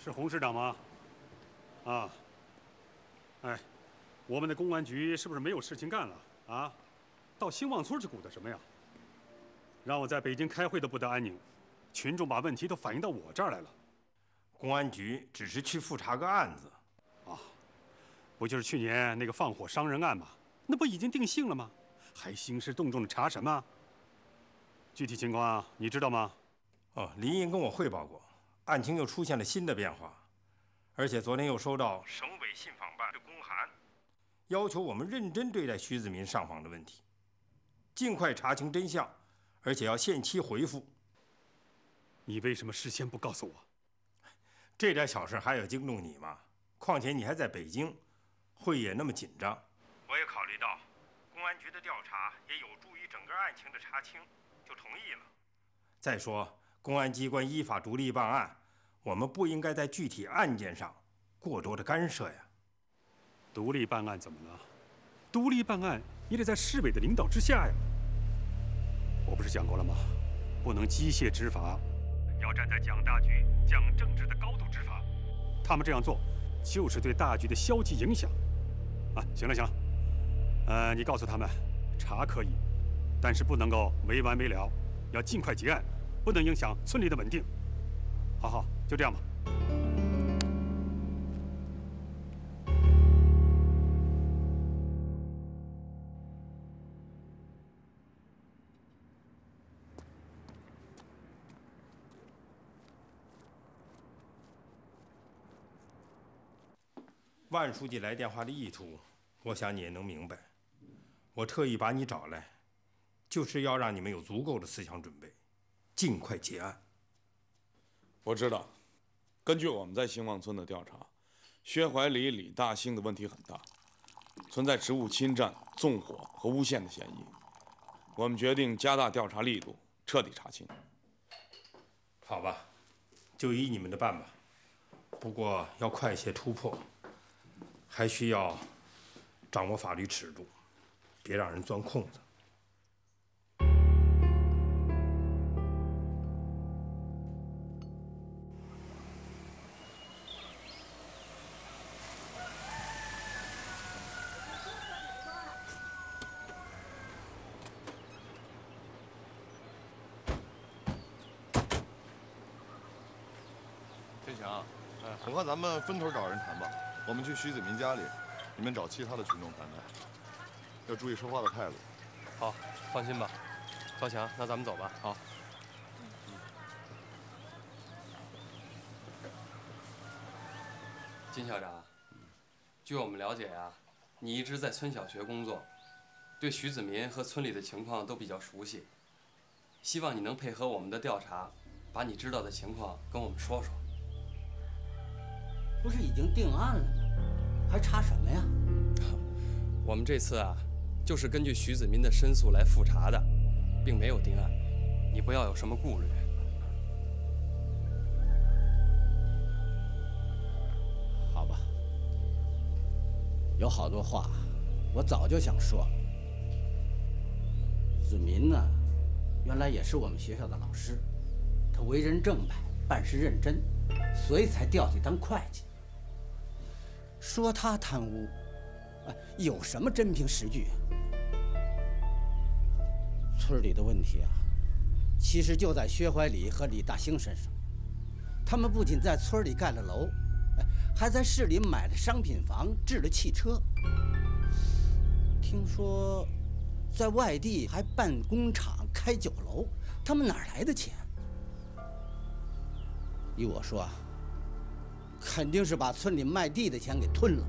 是洪市长吗？啊，哎，我们的公安局是不是没有事情干了啊？到兴旺村去鼓捣什么呀？让我在北京开会都不得安宁，群众把问题都反映到我这儿来了。公安局只是去复查个案子。啊，不就是去年那个放火伤人案吗？那不已经定性了吗？还兴师动众的查什么？具体情况你知道吗？哦，林英跟我汇报过，案情又出现了新的变化，而且昨天又收到省委信访办的公函，要求我们认真对待徐子民上访的问题，尽快查清真相，而且要限期回复。你为什么事先不告诉我？这点小事还要惊动你吗？况且你还在北京，会也那么紧张。我也考虑到公安局的调查也有助于整个案情的查清，就同意了。再说，公安机关依法独立办案，我们不应该在具体案件上过多的干涉呀。独立办案怎么了？独立办案也得在市委的领导之下呀。我不是讲过了吗？不能机械执法，要站在讲大局、讲政治的高度执法。他们这样做，就是对大局的消极影响。啊，行了行了，你告诉他们，查可以，但是不能够没完没了，要尽快结案，不能影响村里的稳定。好好，就这样吧。万书记来电话的意图，我想你也能明白。我特意把你找来，就是要让你们有足够的思想准备，尽快结案。我知道，根据我们在兴旺村的调查，薛怀礼、李大兴的问题很大，存在职务侵占、纵火和诬陷的嫌疑。我们决定加大调查力度，彻底查清。好吧，就依你们的办吧。不过要快些突破，还需要掌握法律尺度，别让人钻空子。天祥，我看咱们分头找人谈吧。我们去徐子民家里，你们找其他的群众谈谈，要注意说话的态度。好，放心吧，高强，那咱们走吧。好。金校长，据我们了解呀，你一直在村小学工作，对徐子民和村里的情况都比较熟悉。希望你能配合我们的调查，把你知道的情况跟我们说说。不是已经定案了吗？还查什么呀？我们这次啊，就是根据徐子民的申诉来复查的，并没有定案，你不要有什么顾虑。好吧，有好多话我早就想说了。子民呢，原来也是我们学校的老师，他为人正派，办事认真，所以才调去当会计。说他贪污，有什么真凭实据啊？村里的问题啊，其实就在薛怀礼和李大兴身上。他们不仅在村里盖了楼，还在市里买了商品房，置了汽车。听说在外地还办工厂、开酒楼，他们哪儿来的钱？依我说啊，肯定是把村里卖地的钱给吞了。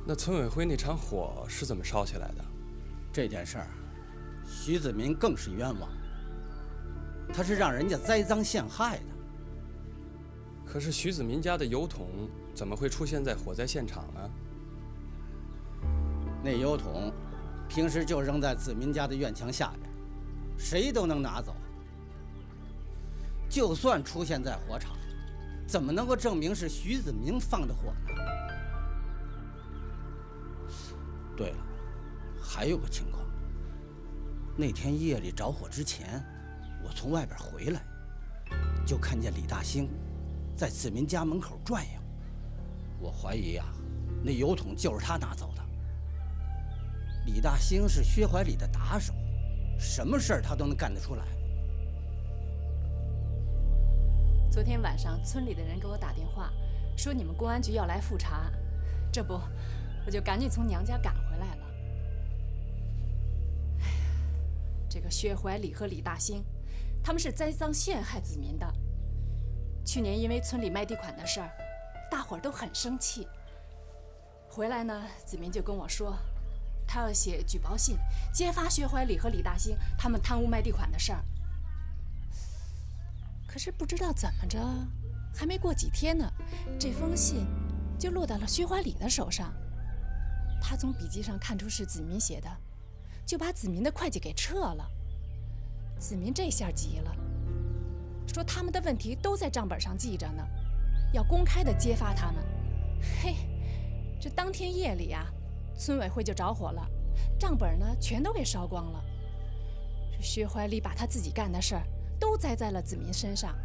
那村委会那场火是怎么烧起来的？这件事儿，徐子民更是冤枉，他是让人家栽赃陷害的。可是徐子民家的油桶怎么会出现在火灾现场呢？那油桶平时就扔在子民家的院墙下边，谁都能拿走。就算出现在火场，怎么能够证明是徐子民放的火呢？对了，还有个情况，那天夜里着火之前，我从外边回来，就看见李大兴在子民家门口转悠。我怀疑呀，那油桶就是他拿走的。李大兴是薛怀礼的打手，什么事儿他都能干得出来。昨天晚上村里的人给我打电话，说你们公安局要来复查，这不，我就赶紧从娘家赶回来了。哎呀，这个薛怀礼和李大兴，他们是栽赃陷害子民的。去年因为村里卖地款的事儿，大伙儿都很生气。回来呢，子民就跟我说，他要写举报信，揭发薛怀礼和李大兴他们贪污卖地款的事儿。可是不知道怎么着，还没过几天呢，这封信就落到了薛怀礼的手上。他从笔记上看出是子民写的，就把子民的会计给撤了。子民这下急了，说他们的问题都在账本上记着呢，要公开的揭发他们。嘿，这当天夜里啊，村委会就着火了，账本呢全都给烧光了。这薛怀礼把他自己干的事儿都栽在了子民身上。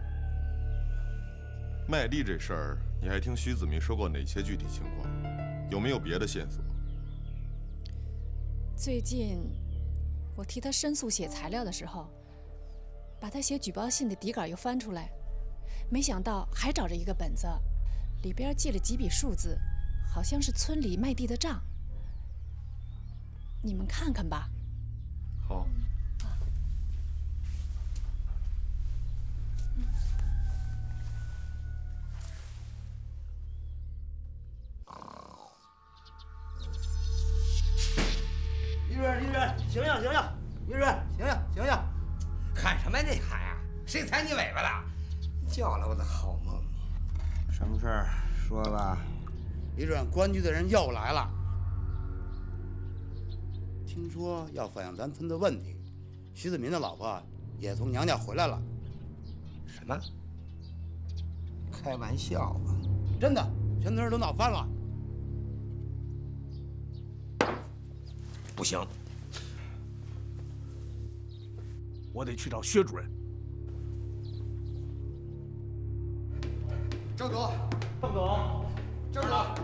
卖地这事儿，你还听徐子民说过哪些具体情况？有没有别的线索？最近我替他申诉写材料的时候，把他写举报信的底稿又翻出来，没想到还找着一个本子，里边记了几笔数字，好像是村里卖地的账。你们看看吧。好。李主任，醒醒醒醒！李主任，醒醒醒醒！喊什么你喊呀？谁踩你尾巴了？叫了我的好梦。什么事儿？说吧。李主任，公安局的人又来了，听说要反映咱村的问题。徐子民的老婆也从娘家回来了。什么？开玩笑吧？真的，全村都闹翻了。不行，我得去找薛主任。郑总，郑总，郑总，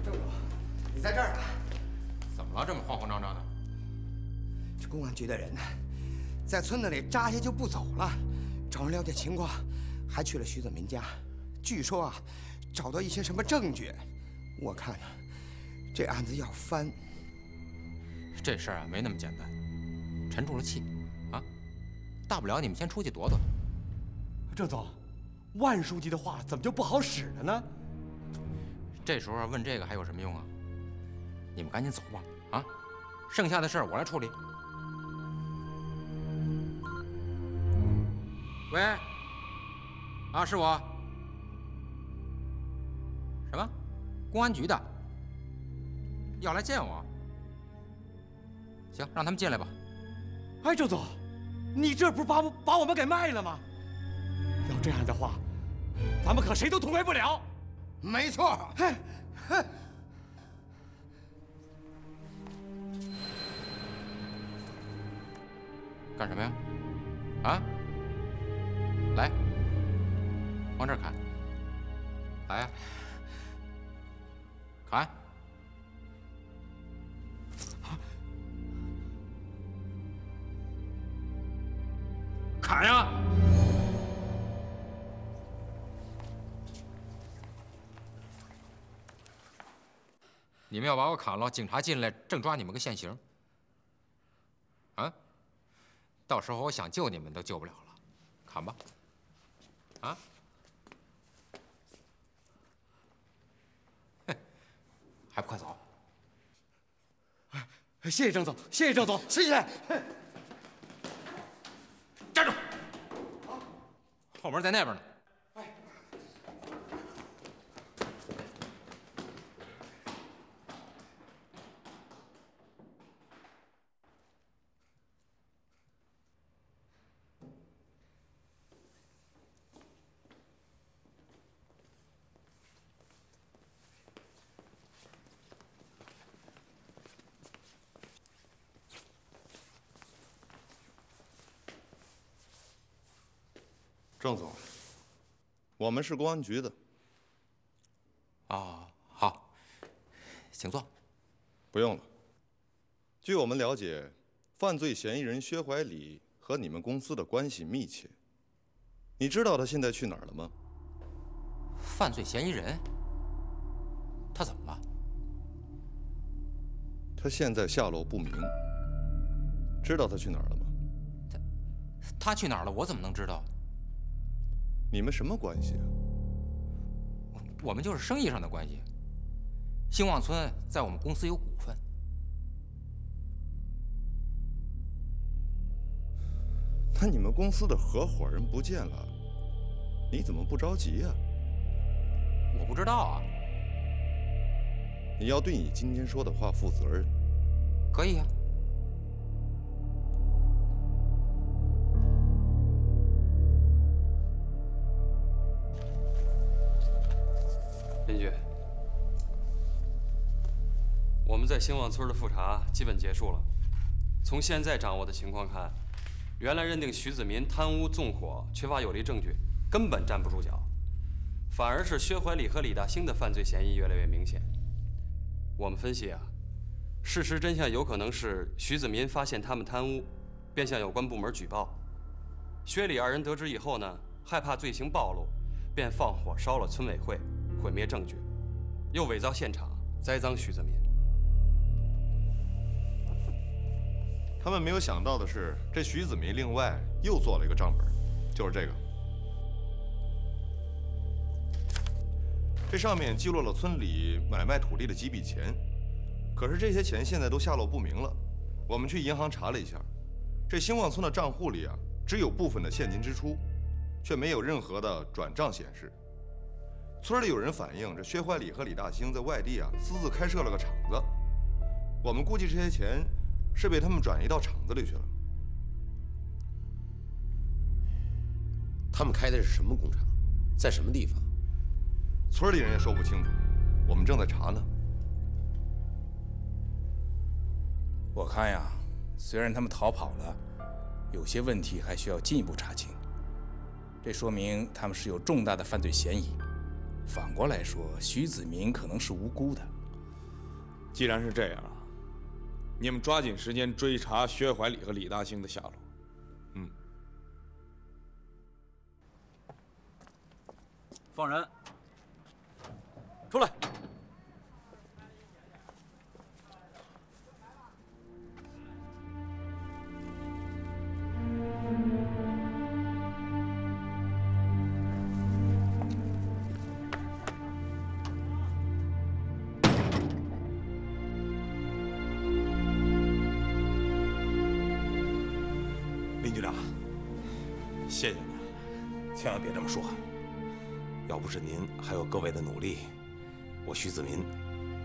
郑总，你在这儿呢？怎么了？这么慌慌张张的？这公安局的人呢，在村子里扎下就不走了，找人了解情况，还去了徐子民家。据说啊，找到一些什么证据。我看啊，这案子要翻。这事儿啊，没那么简单，沉住了气，啊，大不了你们先出去躲躲。郑总，万书记的话怎么就不好使了呢？这时候问这个还有什么用啊？你们赶紧走吧，啊，剩下的事儿我来处理。喂，啊，是我。什么？公安局的要来见我？行，让他们进来吧。哎，郑总，你这不是把我们给卖了吗？要这样的话，咱们可谁都痛快不了。没错。嘿，嘿。干什么呀？啊？来，往这儿砍。来呀！砍！砍呀！你们要把我砍了，警察进来正抓你们个现行。啊！到时候我想救你们都救不了了，砍吧！啊！还不快走！谢谢郑总，谢谢郑总，谢谢。站住！后门在那边呢。郑总，我们是公安局的。哦，好，请坐。不用了。据我们了解，犯罪嫌疑人薛怀礼和你们公司的关系密切。你知道他现在去哪儿了吗？犯罪嫌疑人？他怎么了？他现在下落不明。知道他去哪儿了吗？他去哪儿了？我怎么能知道？你们什么关系啊？我们就是生意上的关系。兴旺村在我们公司有股份。那你们公司的合伙人不见了，你怎么不着急呀？我不知道啊。你要对你今天说的话负责任。可以呀。邻居，我们在兴旺村的复查基本结束了。从现在掌握的情况看，原来认定徐子民贪污纵火缺乏有力证据，根本站不住脚，反而是薛怀礼和李大兴的犯罪嫌疑越来越明显。我们分析啊，事实真相有可能是徐子民发现他们贪污，便向有关部门举报。薛李二人得知以后呢，害怕罪行暴露，便放火烧了村委会，毁灭证据，又伪造现场，栽赃徐子民。他们没有想到的是，这徐子民另外又做了一个账本，就是这个。这上面记录了村里买卖土地的几笔钱，可是这些钱现在都下落不明了。我们去银行查了一下，这兴旺村的账户里啊，只有部分的现金支出，却没有任何的转账显示。村里有人反映，这薛怀礼和李大兴在外地啊私自开设了个厂子，我们估计这些钱是被他们转移到厂子里去了。他们开的是什么工厂，在什么地方？村里人也说不清楚，我们正在查呢。我看呀，虽然他们逃跑了，有些问题还需要进一步查清。这说明他们是有重大的犯罪嫌疑。反过来说，徐子民可能是无辜的。既然是这样啊，你们抓紧时间追查薛怀礼和李大兴的下落。放人，出来。林局长，谢谢你，千万别这么说。要不是您还有各位的努力，我徐子民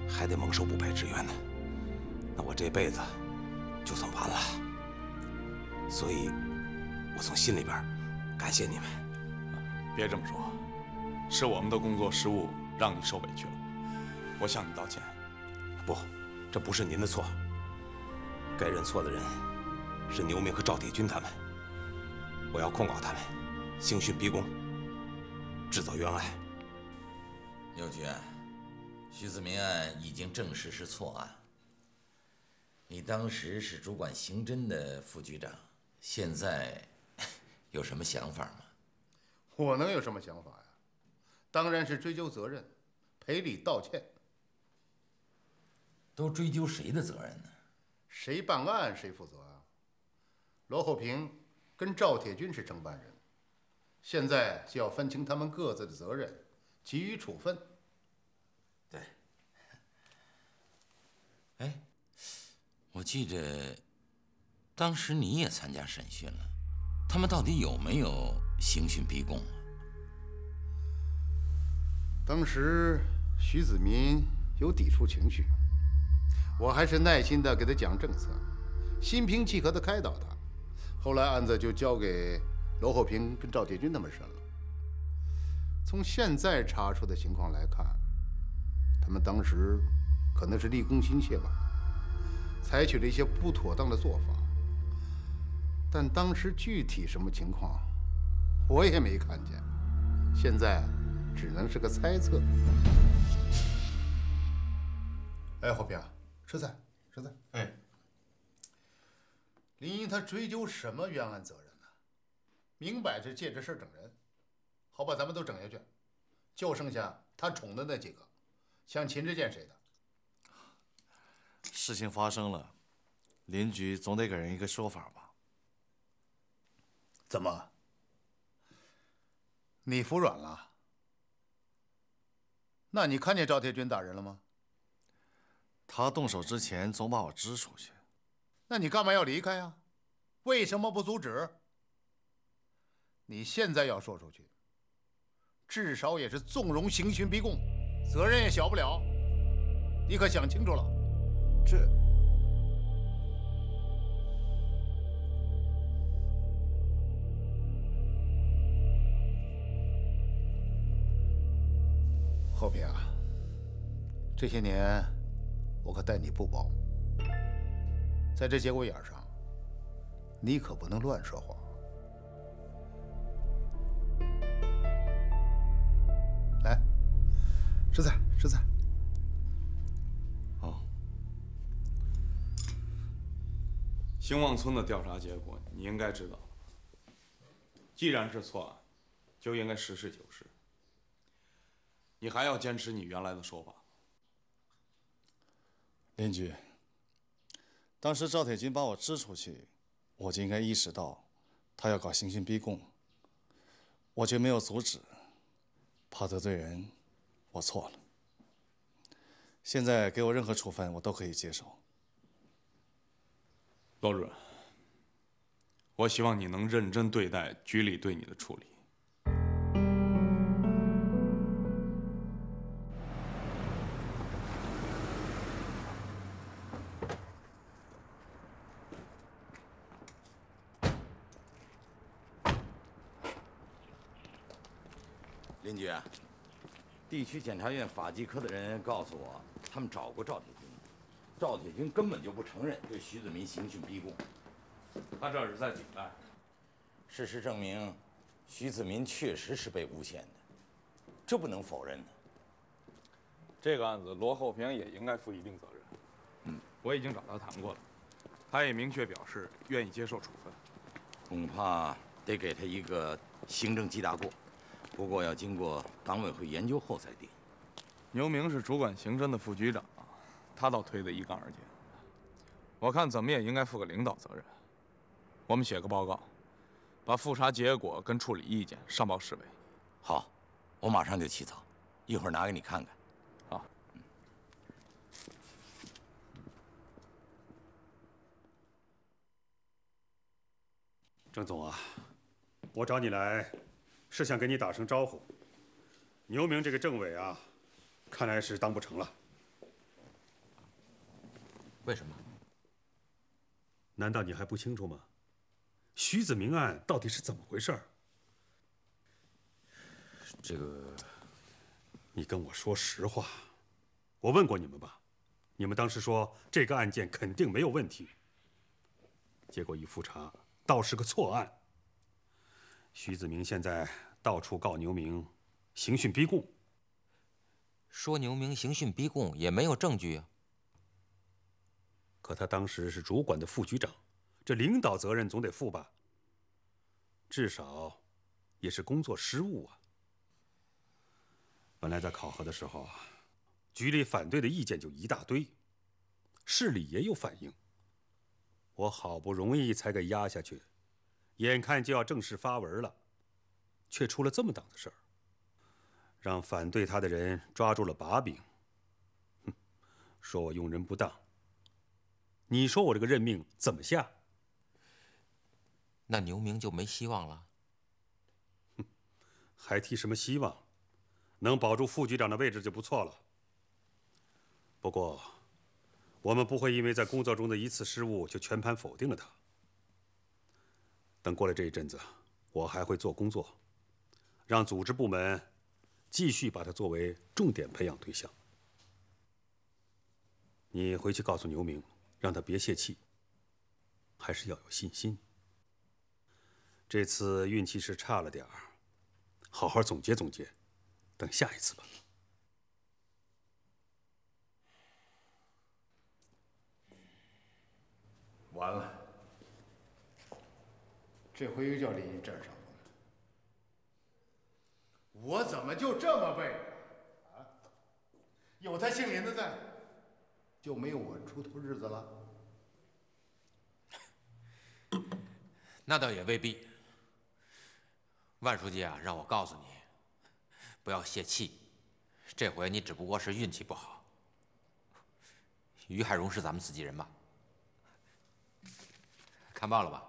还得蒙受不配之冤呢。那我这辈子就算完了。所以，我从心里边感谢你们。别这么说，是我们的工作失误让你受委屈了，我向你道歉。不，这不是您的错。该认错的人是牛明和赵铁军他们。我要控告他们刑讯逼供，制造冤案。刘局，徐子民案已经证实是错案。你当时是主管刑侦的副局长，现在有什么想法吗？我能有什么想法呀？当然是追究责任，赔礼道歉。都追究谁的责任呢？谁办案谁负责啊？罗厚平跟赵铁军是承办人，现在就要分清他们各自的责任，给予处分。对。哎，我记着，当时你也参加审讯了，他们到底有没有刑讯逼供啊？当时徐子民有抵触情绪，我还是耐心地给他讲政策，心平气和地开导他。后来案子就交给罗厚平跟赵铁军他们审了。从现在查出的情况来看，他们当时可能是立功心切吧，采取了一些不妥当的做法。但当时具体什么情况，我也没看见，现在只能是个猜测。哎，火平，吃菜，吃菜。哎，林英他追究什么冤案责任呢？明摆着借这事整人。好把咱们都整下去，就剩下他宠的那几个，像秦志健谁的。事情发生了，邻居总得给人一个说法吧？怎么？你服软了？那你看见赵铁军打人了吗？他动手之前总把我支出去。那你干嘛要离开呀？为什么不阻止？你现在要说出去，至少也是纵容刑讯逼供，责任也小不了。你可想清楚了？这。后平啊，这些年我可待你不薄，在这节骨眼上，你可不能乱说话。来，吃菜，吃菜。好。兴旺村的调查结果你应该知道，既然是错案，就应该实事求是。你还要坚持你原来的说法？邻居，当时赵铁军把我支出去，我就应该意识到他要搞刑讯逼供，我却没有阻止，怕得罪人，我错了。现在给我任何处分，我都可以接受。罗主任，我希望你能认真对待局里对你的处理。邻居，地区检察院法纪科的人告诉我，他们找过赵铁军，赵铁军根本就不承认对徐子民刑讯逼供，他这是在顶戴。事实证明，徐子民确实是被诬陷的，这不能否认的。这个案子，罗厚平也应该负一定责任。我已经找他谈过了，他也明确表示愿意接受处分。恐怕得给他一个行政记大过。不过要经过党委会研究后才定。牛明是主管刑侦的副局长，他倒推得一干二净。我看怎么也应该负个领导责任。我们写个报告，把复查结果跟处理意见上报市委。好，我马上就起草，一会儿拿给你看看。好。郑总啊，我找你来。是想跟你打声招呼。牛明这个政委啊，看来是当不成了。为什么？难道你还不清楚吗？徐子明案到底是怎么回事？这个，你跟我说实话。我问过你们吧，你们当时说这个案件肯定没有问题。结果一复查，倒是个错案。徐子明现在到处告牛明刑讯逼供，说牛明刑讯逼供也没有证据啊。可他当时是主管的副局长，这领导责任总得负吧？至少也是工作失误啊。本来在考核的时候啊，局里反对的意见就一大堆，市里也有反应，我好不容易才给压下去。眼看就要正式发文了，却出了这么档子事儿，让反对他的人抓住了把柄。哼，说我用人不当。你说我这个任命怎么下？那牛明就没希望了？哼，还提什么希望？能保住副局长的位置就不错了。不过，我们不会因为在工作中的一次失误就全盘否定了他。等过了这一阵子，我还会做工作，让组织部门继续把他作为重点培养对象。你回去告诉牛明，让他别泄气，还是要有信心。这次运气是差了点儿，好好总结总结，等下一次吧。完了，这回又叫林荫站上了，我怎么就这么背啊？有他姓林的在，就没有我出头日子了？那倒也未必。万书记啊，让我告诉你，不要泄气，这回你只不过是运气不好。于海荣是咱们自己人吧？看报了吧？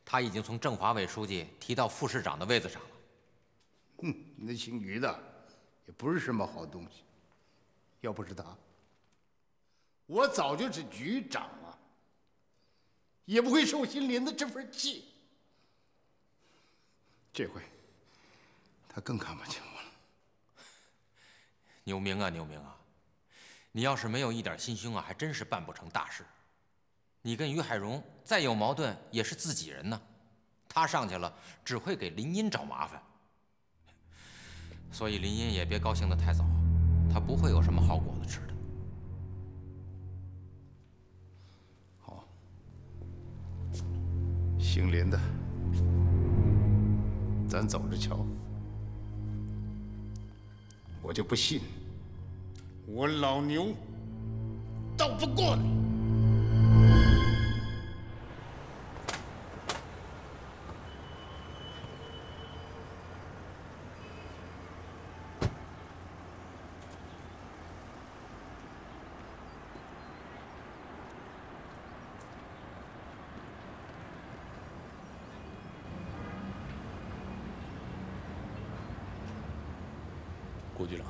他已经从政法委书记提到副市长的位子上了。那姓于的也不是什么好东西。要不是他，我早就是局长了，也不会受心林的这份气。这回，他更看不起我了。牛明啊，牛明啊，你要是没有一点心胸啊，还真是办不成大事。你跟于海荣再有矛盾，也是自己人呢。他上去了，只会给林荫找麻烦。所以林荫也别高兴得太早，他不会有什么好果子吃的。好，姓林的，咱走着瞧。我就不信，我老牛斗不过你。顾局长，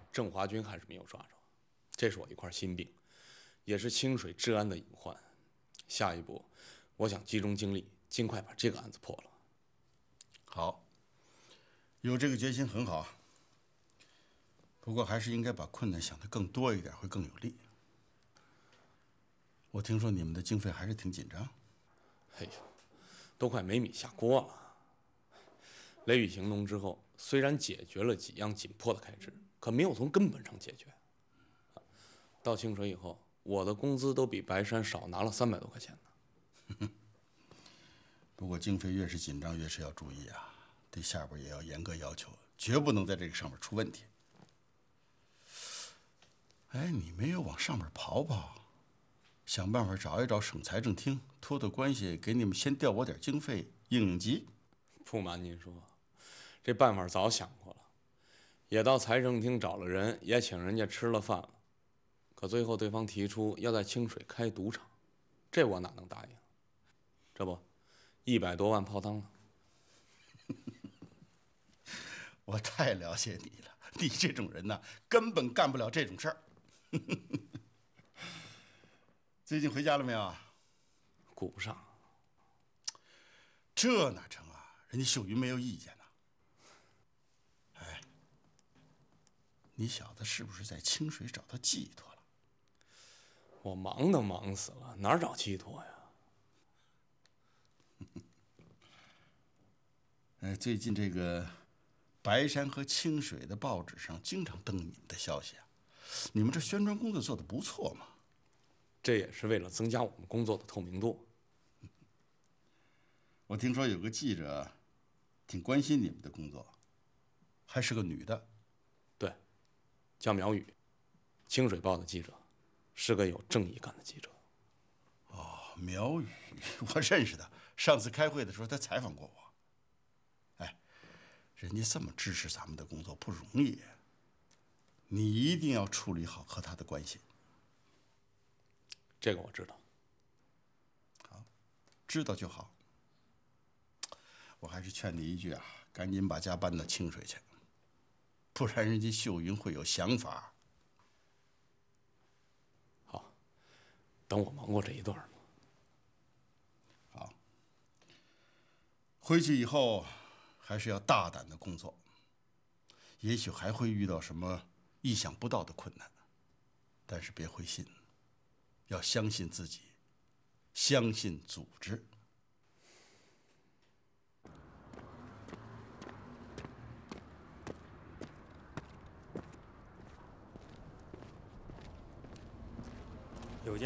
郑华军还是没有抓着，这是我一块心病，也是清水治安的隐患。下一步，我想集中精力，尽快把这个案子破了。好，有这个决心很好，不过还是应该把困难想得更多一点，会更有利。我听说你们的经费还是挺紧张。哎呦，都快没米下锅了。雷雨行动之后，虽然解决了几样紧迫的开支，可没有从根本上解决。到清水以后，我的工资都比白山少拿了300多块钱呢。不过经费越是紧张，越是要注意啊，对下边也要严格要求，绝不能在这个上面出问题。哎，你没有往上面跑跑，想办法找一找省财政厅，托托关系，给你们先调拨点经费应应急。不瞒您说，这办法早想过了，也到财政厅找了人，也请人家吃了饭了，可最后对方提出要在清水开赌场，这我哪能答应？这不，100多万泡汤了。我太了解你了，你这种人呐，根本干不了这种事儿。最近回家了没有啊？顾不上。这哪成啊？人家秀云没有意见呐。哎，你小子是不是在清水找到寄托了？我忙都忙死了，哪儿找寄托呀？最近这个白山和清水的报纸上经常登你们的消息啊，你们这宣传工作做得不错嘛。这也是为了增加我们工作的透明度。我听说有个记者挺关心你们的工作，还是个女的。对，叫苗雨，清水报的记者，是个有正义感的记者。哦，苗雨，我认识她，上次开会的时候她采访过我。哎，人家这么支持咱们的工作不容易，你一定要处理好和她的关系。这个我知道。好，知道就好。我还是劝你一句啊，赶紧把家搬到清水去，不然人家秀云会有想法。好，等我忙过这一段吧。好，回去以后还是要大胆的工作，也许还会遇到什么意想不到的困难，但是别灰心，要相信自己，相信组织。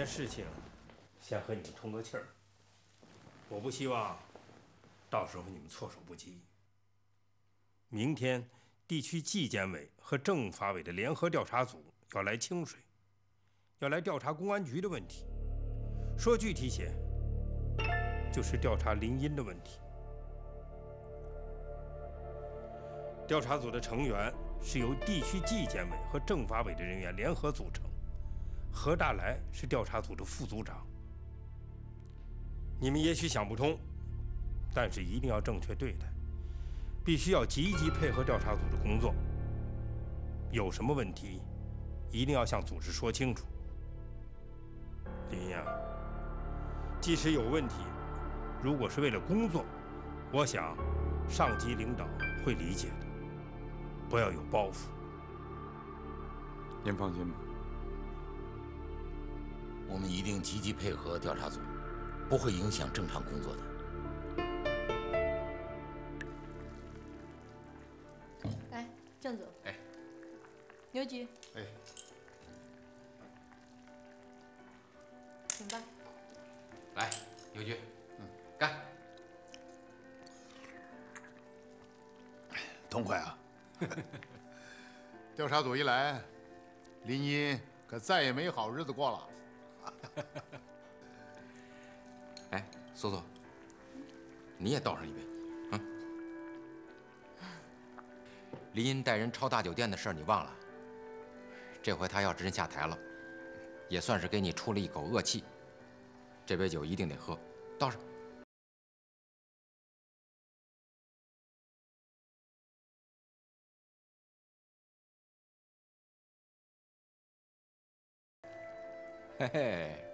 件事情，先和你们通个气儿。我不希望到时候你们措手不及。明天，地区纪检委和政法委的联合调查组要来清水，要来调查公安局的问题。说具体些，就是调查林荫的问题。调查组的成员是由地区纪检委和政法委的人员联合组成，何大来是调查组的副组长。你们也许想不通，但是一定要正确对待，必须要积极配合调查组的工作。有什么问题，一定要向组织说清楚。林呀，即使有问题，如果是为了工作，我想上级领导会理解的。不要有包袱。您放心吧，我们一定积极配合调查组，不会影响正常工作的。来，郑总。哎。牛局。哎。请吧。来，牛局，干！痛快啊！调查组一来，林荫可再也没好日子过了。哎，苏苏，你也倒上一杯，林荫带人抄大酒店的事儿你忘了？这回他要真下台了，也算是给你出了一口恶气。这杯酒一定得喝，倒上。嘿嘿，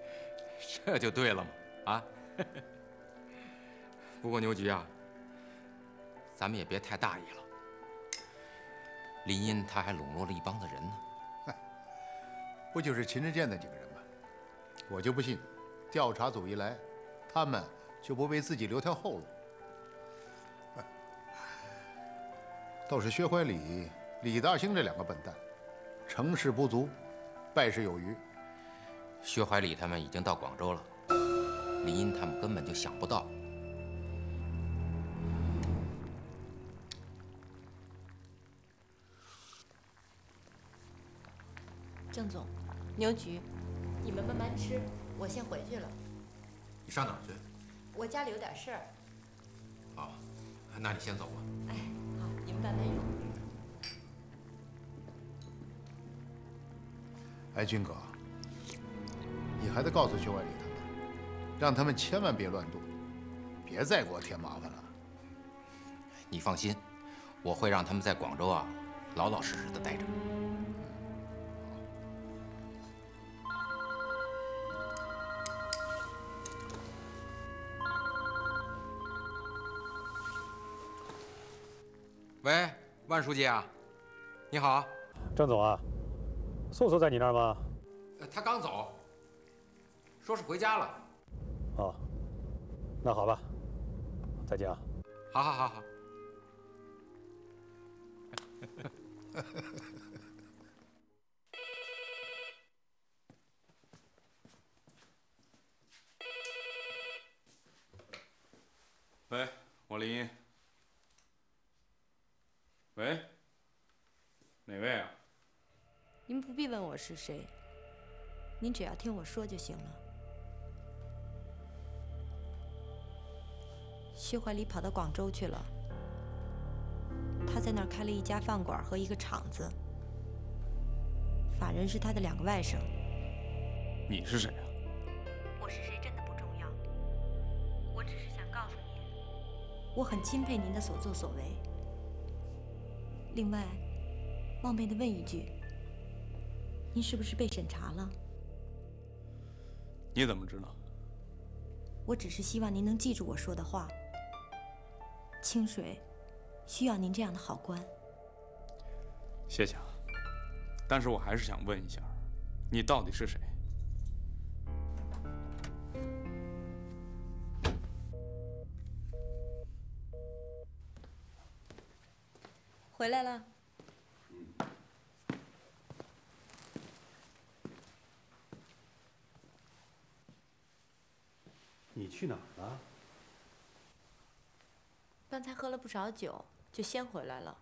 这就对了嘛，啊！不过牛局啊，咱们也别太大意了。林荫他还笼络了一帮子人呢。不就是秦志健那几个人吗？我就不信，调查组一来，他们就不为自己留条后路。倒是薛怀礼、李大兴这两个笨蛋，成事不足，败事有余。薛怀礼他们已经到广州了，林荫他们根本就想不到。郑总，牛局，你们慢慢吃，我先回去了。你上哪儿去？我家里有点事儿。好，那你先走吧。哎，好，你们慢慢用。哎，军哥，你还得告诉薛怀礼他们，让他们千万别乱动，别再给我添麻烦了。你放心，我会让他们在广州啊，老老实实的待着。喂，万书记啊，你好。郑总啊，素素在你那儿吗？他刚走，说是回家了。哦，那好吧，再见啊。好好好好。喂，我林荫。喂，哪位啊？您不必问我是谁，您只要听我说就行了。薛怀礼跑到广州去了，他在那儿开了一家饭馆和一个厂子，法人是他的2个外甥。你是谁啊？我是谁真的不重要，我只是想告诉您，我很钦佩您的所作所为。另外，冒昧的问一句，您是不是被审查了？你怎么知道？我只是希望您能记住我说的话。清水需要您这样的好官。谢谢啊，但是我还是想问一下，你到底是谁？回来了。去哪儿了？刚才喝了不少酒，就先回来了，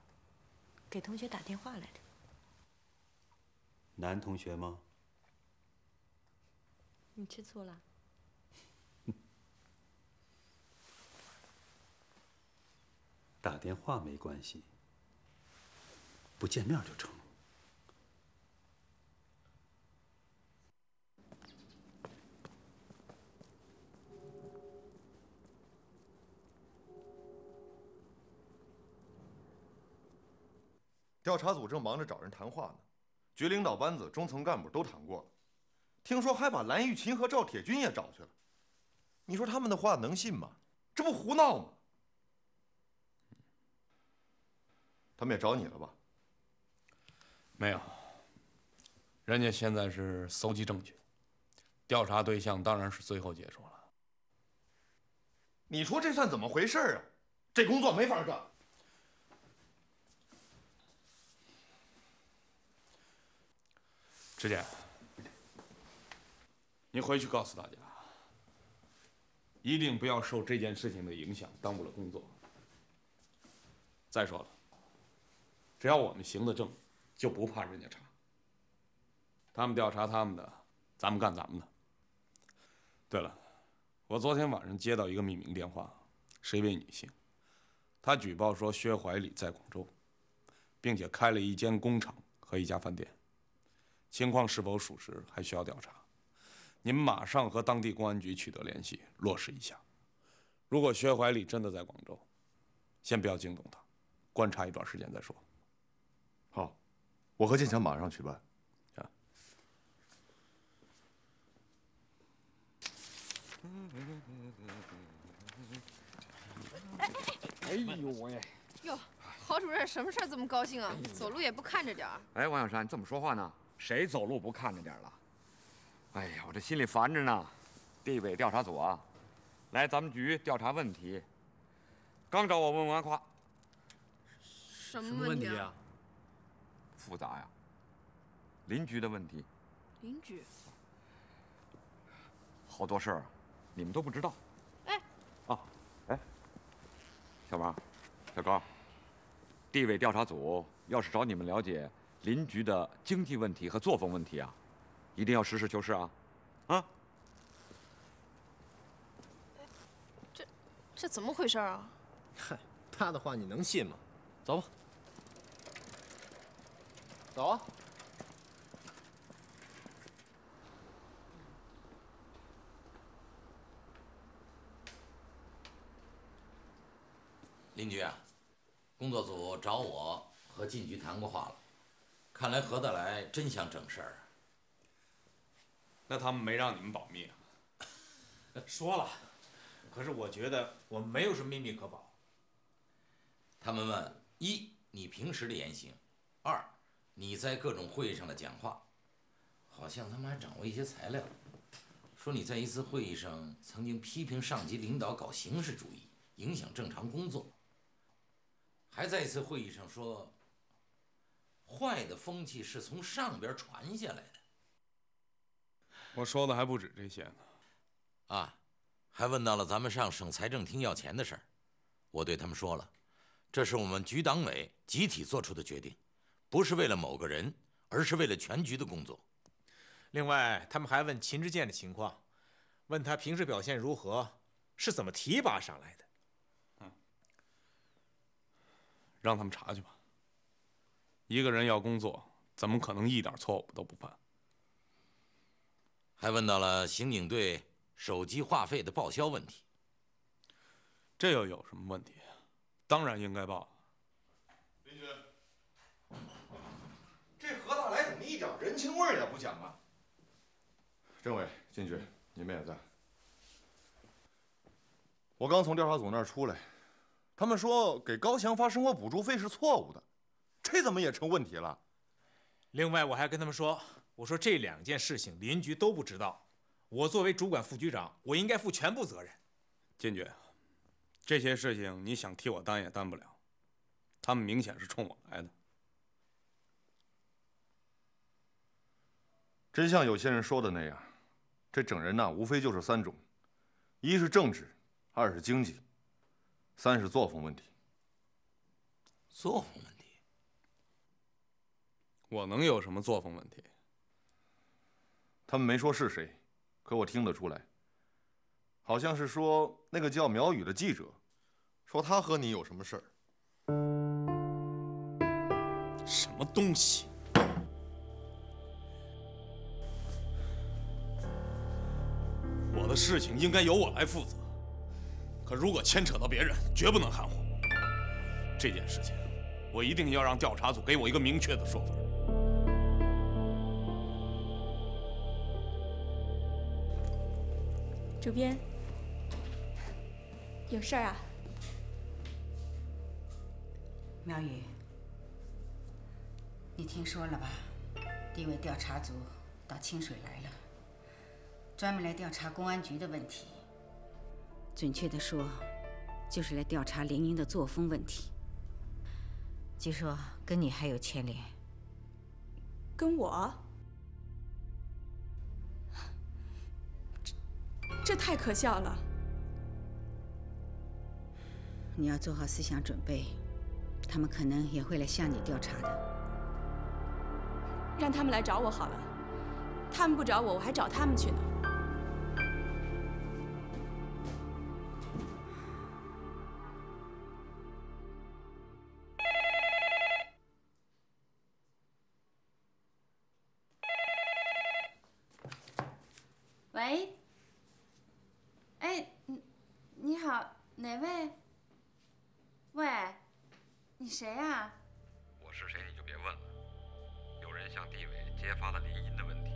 给同学打电话来着。男同学吗？你吃醋了？打电话没关系，不见面就成。调查组正忙着找人谈话呢，局领导班子、中层干部都谈过了，听说还把蓝玉琴和赵铁军也找去了。你说他们的话能信吗？这不胡闹吗？他们也找你了吧？没有，人家现在是搜集证据，调查对象当然是最后结束了。你说这算怎么回事啊？这工作没法干。师姐，你回去告诉大家，一定不要受这件事情的影响，耽误了工作。再说了，只要我们行得正，就不怕人家查。他们调查他们的，咱们干咱们的。对了，我昨天晚上接到一个匿名电话，是一位女性，她举报说薛怀礼在广州，并且开了一间工厂和一家饭店。情况是否属实，还需要调查。您马上和当地公安局取得联系，落实一下。如果薛怀礼真的在广州，先不要惊动他，观察一段时间再说。好，我和建强马上去办。啊。哎呦喂！哟，郝主任什么事儿这么高兴啊？走路也不看着点儿。哎，王小山，你怎么说话呢？谁走路不看着点儿了？哎呀，我这心里烦着呢。地委调查组啊，来咱们局调查问题，刚找我问完话。什么问题啊？复杂呀，邻居的问题。邻居？好多事儿，你们都不知道。哎。啊，哎，小王，小高，地委调查组要是找你们了解邻居的经济问题和作风问题啊，一定要实事求是啊！啊！这怎么回事啊？嗨，他的话你能信吗？走吧，走啊！邻居啊，工作组找我和晋局谈过话了，看来何大来真想整事儿。那他们没让你们保密啊？说了，可是我觉得我们没有什么秘密可保。他们问：一，你平时的言行；二，你在各种会议上的讲话。好像他们还掌握一些材料，说你在一次会议上曾经批评上级领导搞形式主义，影响正常工作。还在一次会议上说，坏的风气是从上边传下来的。我说的还不止这些呢。啊，还问到了咱们上省财政厅要钱的事儿。我对他们说了，这是我们局党委集体做出的决定，不是为了某个人，而是为了全局的工作。另外，他们还问秦之健的情况，问他平时表现如何，是怎么提拔上来的。让他们查去吧。一个人要工作，怎么可能一点错误都不犯？还问到了刑警队手机话费的报销问题。这又有什么问题？当然应该报。邻居，这何大来怎么一点人情味也不讲啊？政委、晋局，你们也在。我刚从调查组那儿出来，他们说给高翔发生活补助费是错误的，这怎么也成问题了？另外，我还跟他们说，我说这2件事情邻居都不知道，我作为主管副局长，我应该负全部责任。晋局，这些事情你想替我担也担不了，他们明显是冲我来的。真像有些人说的那样，这整人呐，无非就是3种：一是政治，二是经济，三是作风问题。作风问题？我能有什么作风问题？他们没说是谁，可我听得出来，好像是说那个叫苗宇的记者，说他和你有什么事儿。什么东西？我的事情应该由我来负责，可如果牵扯到别人，绝不能含糊。这件事情，我一定要让调查组给我一个明确的说法。主编，有事儿啊？苗宇，你听说了吧？地委调查组到清水来了，专门来调查公安局的问题。准确的说，就是来调查林英的作风问题。据说跟你还有牵连。跟我？这太可笑了！你要做好思想准备，他们可能也会来向你调查的。让他们来找我好了，他们不找我，我还找他们去呢。喂。哎，你好，哪位？喂，你谁呀？我是谁你就别问了。有人向地委揭发了林荫的问题，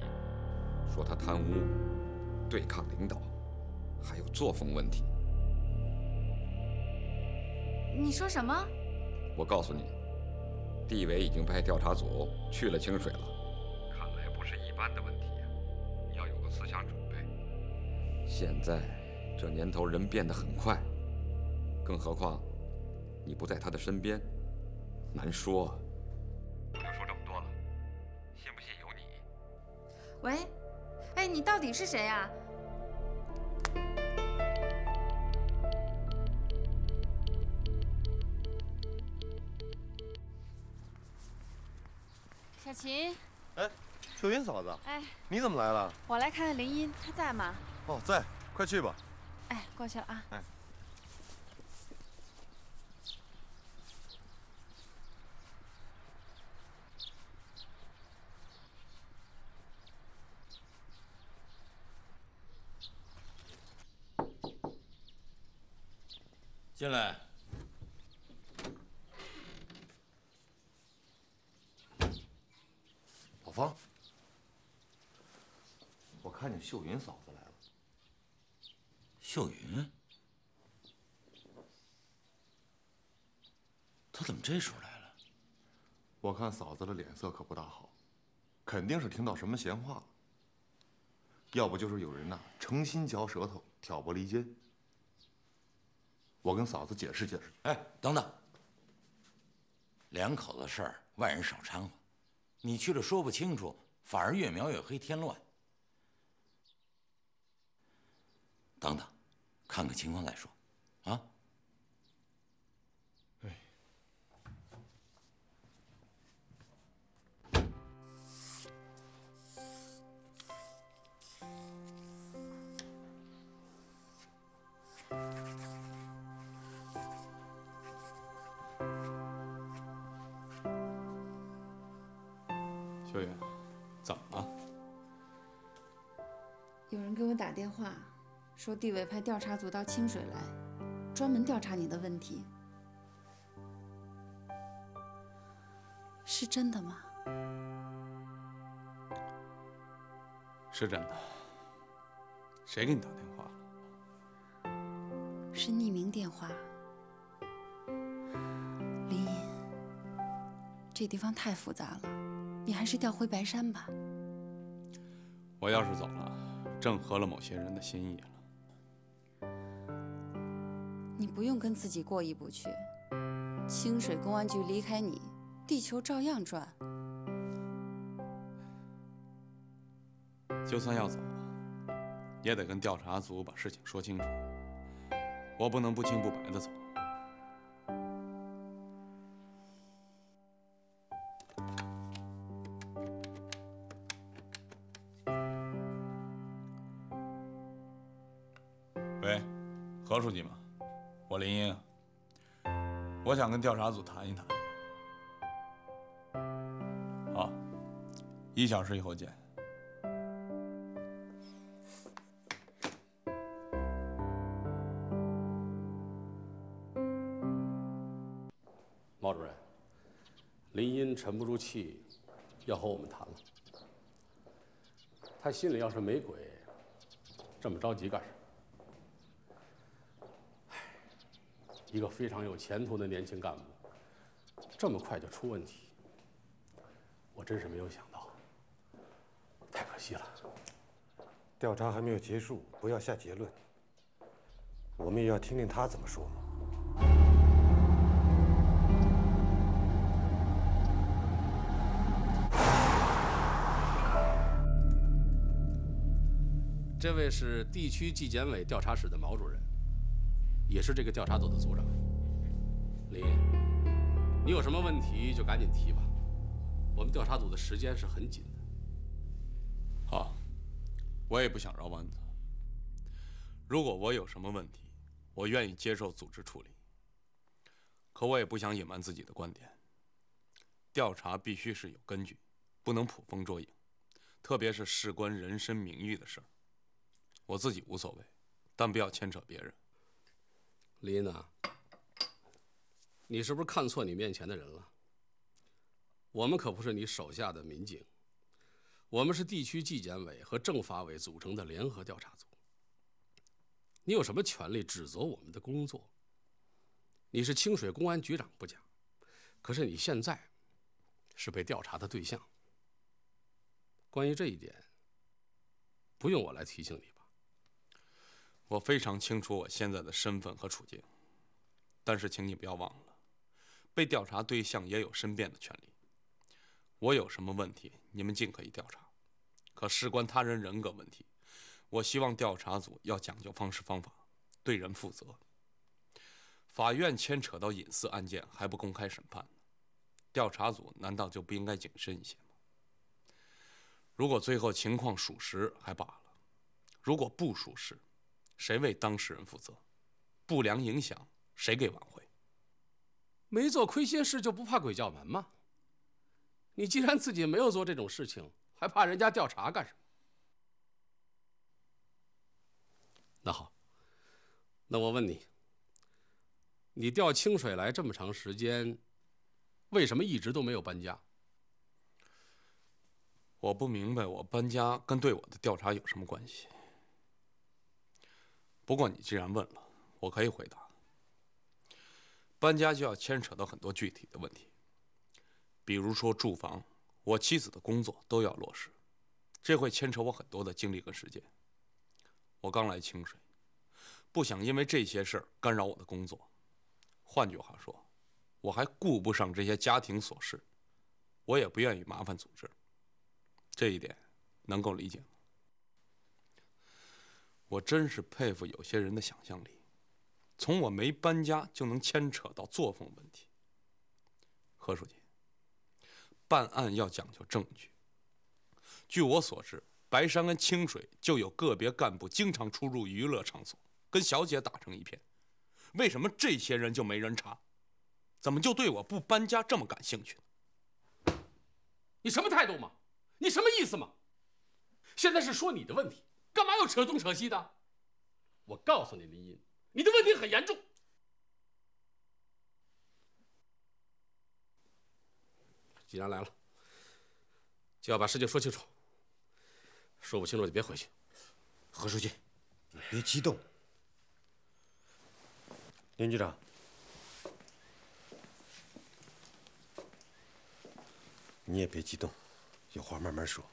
说他贪污、对抗领导，还有作风问题。你说什么？我告诉你，地委已经派调查组去了清水了。看来不是一般的问题呀，你要有个思想准备。现在这年头人变得很快，更何况你不在他的身边，难说。我就说这么多了，信不信由你。喂，哎，你到底是谁呀？小琴，哎，秀云嫂子，哎，你怎么来了？我来看看林荫，他在吗？哦，在，快去吧。哎，过去了啊。哎。进来。老方，我看见秀云嫂子来了。秀云？她怎么这时候来了？我看嫂子的脸色可不大好，肯定是听到什么闲话了。要不就是有人呐诚心嚼舌头，挑拨离间。我跟嫂子解释解释。哎，等等，两口子事儿，外人少掺和。你去了说不清楚，反而越描越黑，添乱。等等，看看情况再说，啊？哎。秀云，怎么了？有人给我打电话，说地委派调查组到清水来，专门调查你的问题，是真的吗？是真的。谁给你打电话了？是匿名电话。林荫，这地方太复杂了，你还是调回白山吧。我要是走了，正合了某些人的心意了。你不用跟自己过意不去，清水公安局离开你，地球照样转。就算要走，也得跟调查组把事情说清楚。我不能不清不白的走。喂，何书记吗？我林英，我想跟调查组谈一谈。好，1小时以后见。毛主任，林荫沉不住气，要和我们谈了。他心里要是没鬼，这么着急干什么？一个非常有前途的年轻干部，这么快就出问题，我真是没有想到，太可惜了。调查还没有结束，不要下结论。我们也要听听他怎么说。这位是地区纪检委调查室的毛主任，也是这个调查组的组长。林，你有什么问题就赶紧提吧，我们调查组的时间是很紧的。好，我也不想绕弯子。如果我有什么问题，我愿意接受组织处理。可我也不想隐瞒自己的观点。调查必须是有根据，不能捕风捉影，特别是事关人身名誉的事儿。我自己无所谓，但不要牵扯别人。林呐，你是不是看错你面前的人了？我们可不是你手下的民警，我们是地区纪检委和政法委组成的联合调查组。你有什么权利指责我们的工作？你是清水公安局长不假，可是你现在是被调查的对象。关于这一点，不用我来提醒你吧？我非常清楚我现在的身份和处境，但是请你不要忘了，被调查对象也有申辩的权利。我有什么问题，你们尽可以调查，可事关他人人格问题，我希望调查组要讲究方式方法，对人负责。法院牵扯到隐私案件还不公开审判呢，调查组难道就不应该谨慎一些吗？如果最后情况属实还罢了，如果不属实，谁为当事人负责？不良影响谁给挽回？没做亏心事就不怕鬼叫门吗？你既然自己没有做这种事情，还怕人家调查干什么？那好，那我问你，你调清水来这么长时间，为什么一直都没有搬家？我不明白，我搬家跟对我的调查有什么关系？不过你既然问了，我可以回答。搬家就要牵扯到很多具体的问题，比如说住房，我妻子的工作都要落实，这会牵扯我很多的精力和时间。我刚来清水，不想因为这些事儿干扰我的工作。换句话说，我还顾不上这些家庭琐事，我也不愿意麻烦组织。这一点能够理解吗？我真是佩服有些人的想象力，从我没搬家就能牵扯到作风问题。何书记，办案要讲究证据。据我所知，白山跟清水就有个别干部经常出入娱乐场所，跟小姐打成一片。为什么这些人就没人查？怎么就对我不搬家这么感兴趣呢？你什么态度嘛？你什么意思嘛？现在是说你的问题，干嘛要扯东扯西的？我告诉你，林荫，你的问题很严重。既然来了，就要把事情说清楚。说不清楚就别回去。何书记，你别激动。林局长，你也别激动，有话慢慢说。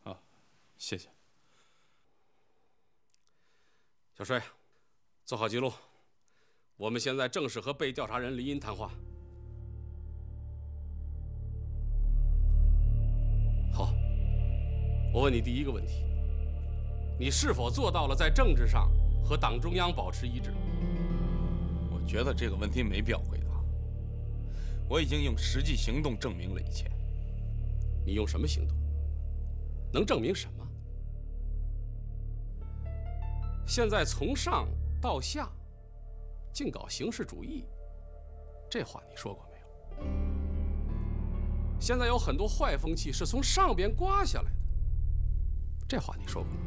好，谢谢。小帅，做好记录。我们现在正式和被调查人林荫谈话。好，我问你第一个问题：你是否做到了在政治上和党中央保持一致？我觉得这个问题没必要回答。我已经用实际行动证明了一切。你用什么行动？能证明什么？现在从上到下，净搞形式主义，这话你说过没有？现在有很多坏风气是从上边刮下来的，这话你说过没有？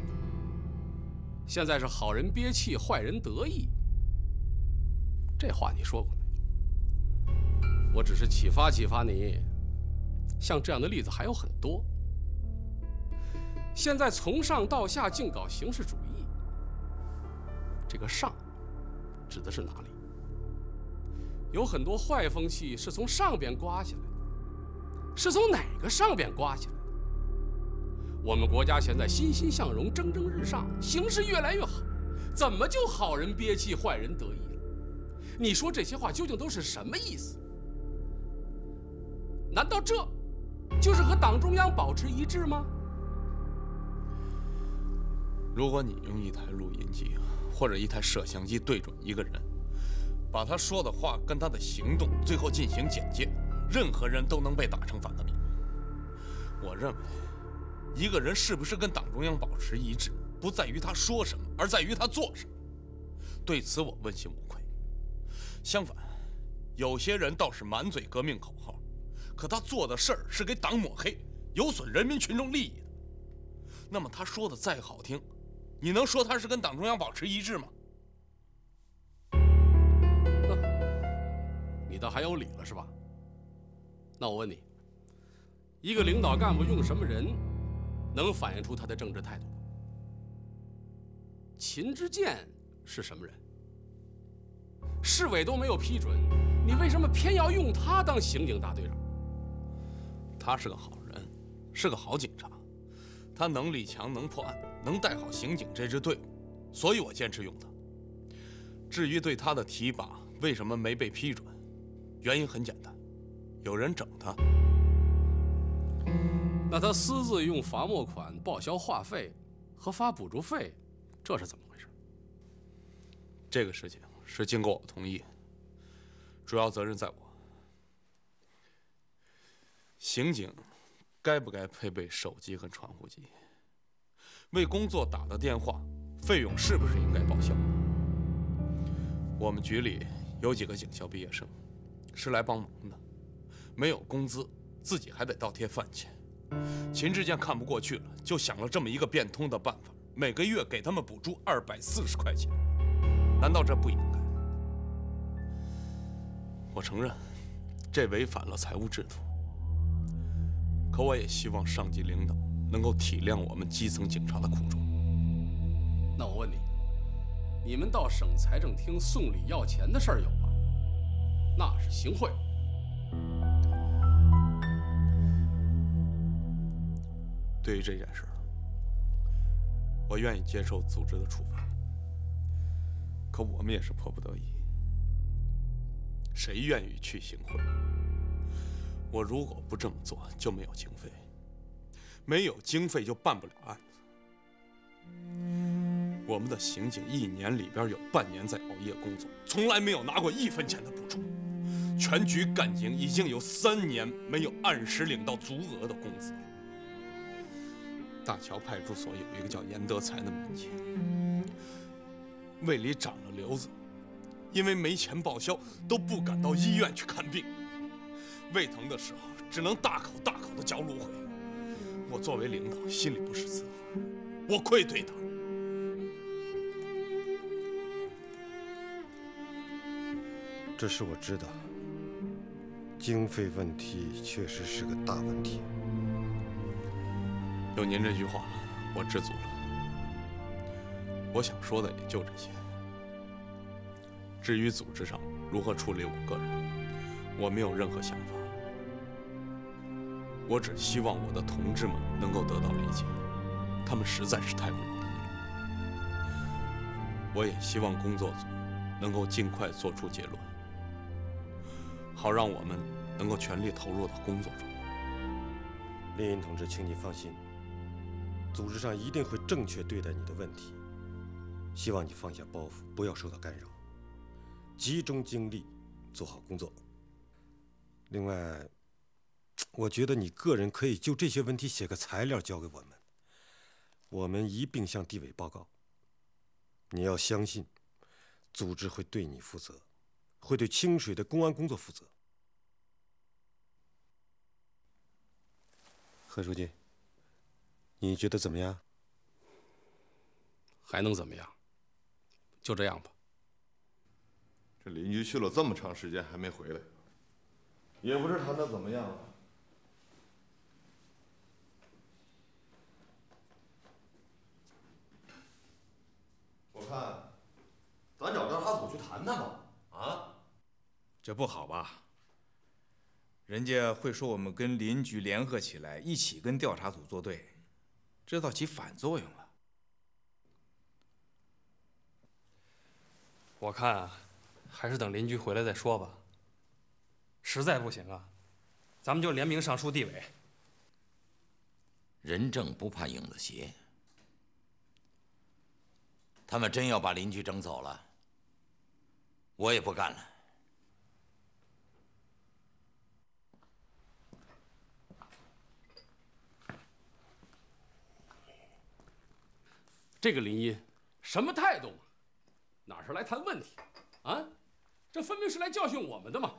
现在是好人憋气，坏人得意，这话你说过没有？我只是启发启发你，像这样的例子还有很多。现在从上到下净搞形式主义，这个上指的是哪里？有很多坏风气是从上边刮下来的，是从哪个上边刮下来的？我们国家现在欣欣向荣，蒸蒸日上，形势越来越好，怎么就好人憋气，坏人得意了？你说这些话究竟都是什么意思？难道这就是和党中央保持一致吗？如果你用一台录音机或者一台摄像机对准一个人，把他说的话跟他的行动最后进行剪接，任何人都能被打成反革命。我认为，一个人是不是跟党中央保持一致，不在于他说什么，而在于他做什么。对此我问心无愧。相反，有些人倒是满嘴革命口号，可他做的事儿是给党抹黑，有损人民群众利益的。那么他说的再好听，你能说他是跟党中央保持一致吗？你倒还有理了是吧？那我问你，一个领导干部用什么人，能反映出他的政治态度？秦之健是什么人？市委都没有批准，你为什么偏要用他当刑警大队长？他是个好人，是个好警察，他能力强，能破案，能带好刑警这支队伍，所以我坚持用他。至于对他的提拔为什么没被批准，原因很简单，有人整他。那他私自用罚没款报销话费和发补助费，这是怎么回事？这个事情是经过我同意，主要责任在我。刑警该不该配备手机和传呼机？为工作打的电话费用是不是应该报销？我们局里有几个警校毕业生是来帮忙的，没有工资，自己还得倒贴饭钱。秦之健看不过去了，就想了这么一个变通的办法，每个月给他们补助240块钱。难道这不应该？我承认，这违反了财务制度。可我也希望上级领导能够体谅我们基层警察的苦衷。那我问你，你们到省财政厅送礼要钱的事儿有吧？那是行贿。对于这件事，我愿意接受组织的处罚。可我们也是迫不得已，谁愿意去行贿？我如果不这么做，就没有经费，没有经费就办不了案子。我们的刑警1年里边有半年在熬夜工作，从来没有拿过1分钱的补助。全局干警已经有3年没有按时领到足额的工资了。大桥派出所有一个叫严德才的民警，胃里长了瘤子，因为没钱报销，都不敢到医院去看病。胃疼的时候，只能大口大口的嚼芦荟。我作为领导，心里不是滋味，我愧对他。这事我知道，经费问题确实是个大问题。有您这句话，我知足了。我想说的也就这些。至于组织上如何处理我个人，我没有任何想法。我只希望我的同志们能够得到理解，他们实在是太不容易了。我也希望工作组能够尽快做出结论，好让我们能够全力投入到工作中。林荫同志，请你放心，组织上一定会正确对待你的问题。希望你放下包袱，不要受到干扰，集中精力做好工作。另外，我觉得你个人可以就这些问题写个材料交给我们，我们一并向地委报告。你要相信，组织会对你负责，会对清水的公安工作负责。何书记，你觉得怎么样？还能怎么样？就这样吧。这邻居去了这么长时间还没回来，也不知谈得怎么样。我看，咱找调查组去谈谈吧。啊？这不好吧？人家会说我们跟邻居联合起来，一起跟调查组作对，这倒起反作用了。我看啊，还是等邻居回来再说吧。实在不行啊，咱们就联名上书地委。人正不怕影子斜，他们真要把邻居整走了，我也不干了。这个林荫什么态度啊？哪是来谈问题啊？这分明是来教训我们的嘛！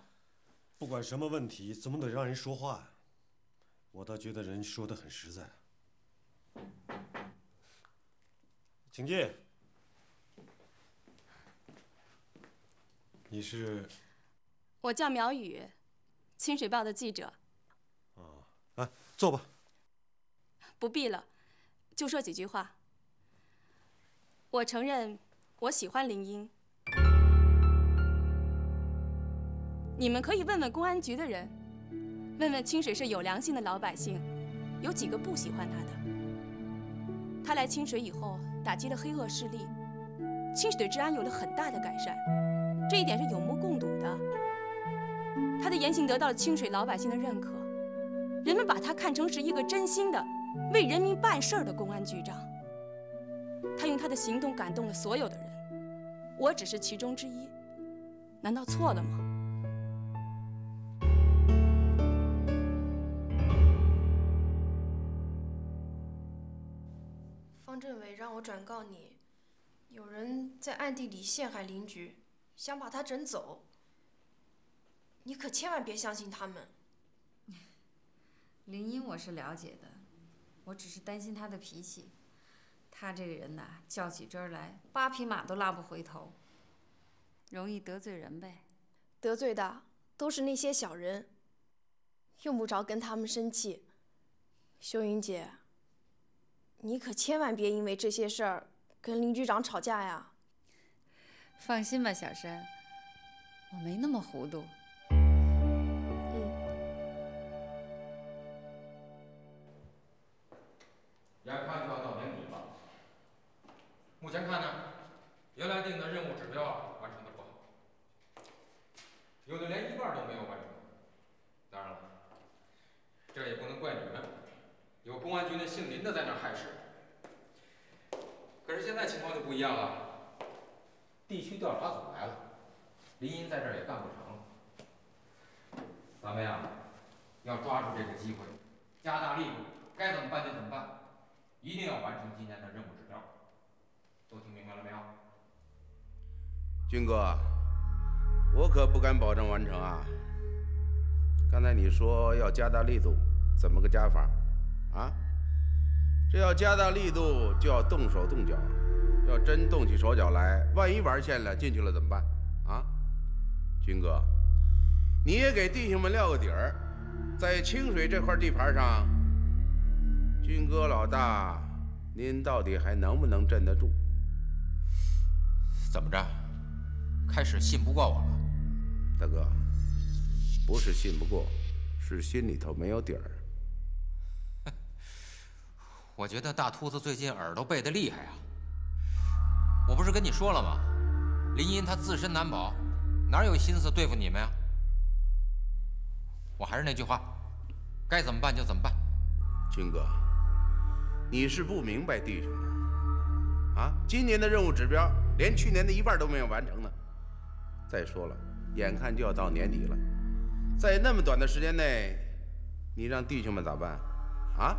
不管什么问题，总得让人说话呀。我倒觉得人说得很实在。请进。你是？我叫苗雨，清水报的记者。哦，啊，坐吧。不必了，就说几句话。我承认，我喜欢林荫。你们可以问问公安局的人，问问清水市有良心的老百姓，有几个不喜欢他的？他来清水以后，打击了黑恶势力，清水的治安有了很大的改善，这一点是有目共睹的。他的言行得到了清水老百姓的认可，人们把他看成是一个真心的为人民办事儿的公安局长。他用他的行动感动了所有的人，我只是其中之一，难道错了吗？方政委让我转告你，有人在暗地里陷害邻居，想把他整走。你可千万别相信他们。林荫我是了解的，我只是担心他的脾气。他这个人呐，较起真儿来，8匹马都拉不回头，容易得罪人呗。得罪的都是那些小人，用不着跟他们生气。秀云姐，你可千万别因为这些事儿跟林局长吵架呀。放心吧，小山，我没那么糊涂。眼看就要到年底了，目前看呢，原来定的任务指标完成的不好，有的连1半都没有完成。当然了，这也不能怪你们，有公安局那姓林的在那儿害事。可是现在情况就不一样了，地区调查组来了，林荫在这儿也干不成了。咱们呀，要抓住这个机会，加大力度，该怎么办就怎么办。一定要完成今年的任务指标，都听明白了没有？军哥，我可不敢保证完成啊。刚才你说要加大力度，怎么个加法？啊？这要加大力度，就要动手动脚，要真动起手脚来，万一玩线了进去了怎么办？啊？军哥，你也给弟兄们撂个底儿，在清水这块地盘上。军哥老大，您到底还能不能镇得住？怎么着？开始信不过我了？大哥，不是信不过，是心里头没有底儿。我觉得大秃子最近耳朵背得厉害啊！我不是跟你说了吗？林荫他自身难保，哪有心思对付你们呀？我还是那句话，该怎么办就怎么办。军哥，你是不明白弟兄们啊，今年的任务指标连去年的一半都没有完成呢。再说了，眼看就要到年底了，在那么短的时间内，你让弟兄们咋办？啊？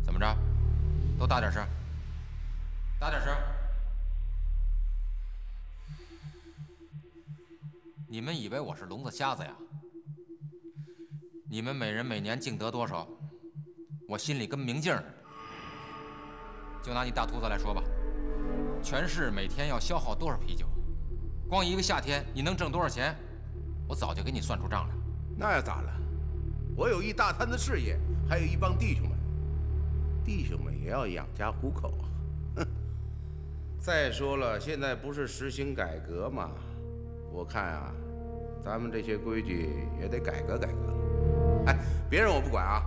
怎么着？都大点声！大点声！你们以为我是聋子瞎子呀？你们每人每年净得多少，我心里跟明镜似的。就拿你大秃子来说吧，全市每天要消耗多少啤酒？光一个夏天你能挣多少钱？我早就给你算出账来了。那又咋了？我有一大摊子事业，还有一帮弟兄们，弟兄们也要养家糊口啊。哼！再说了，现在不是实行改革吗？我看啊，咱们这些规矩也得改革改革了。哎，别人我不管啊，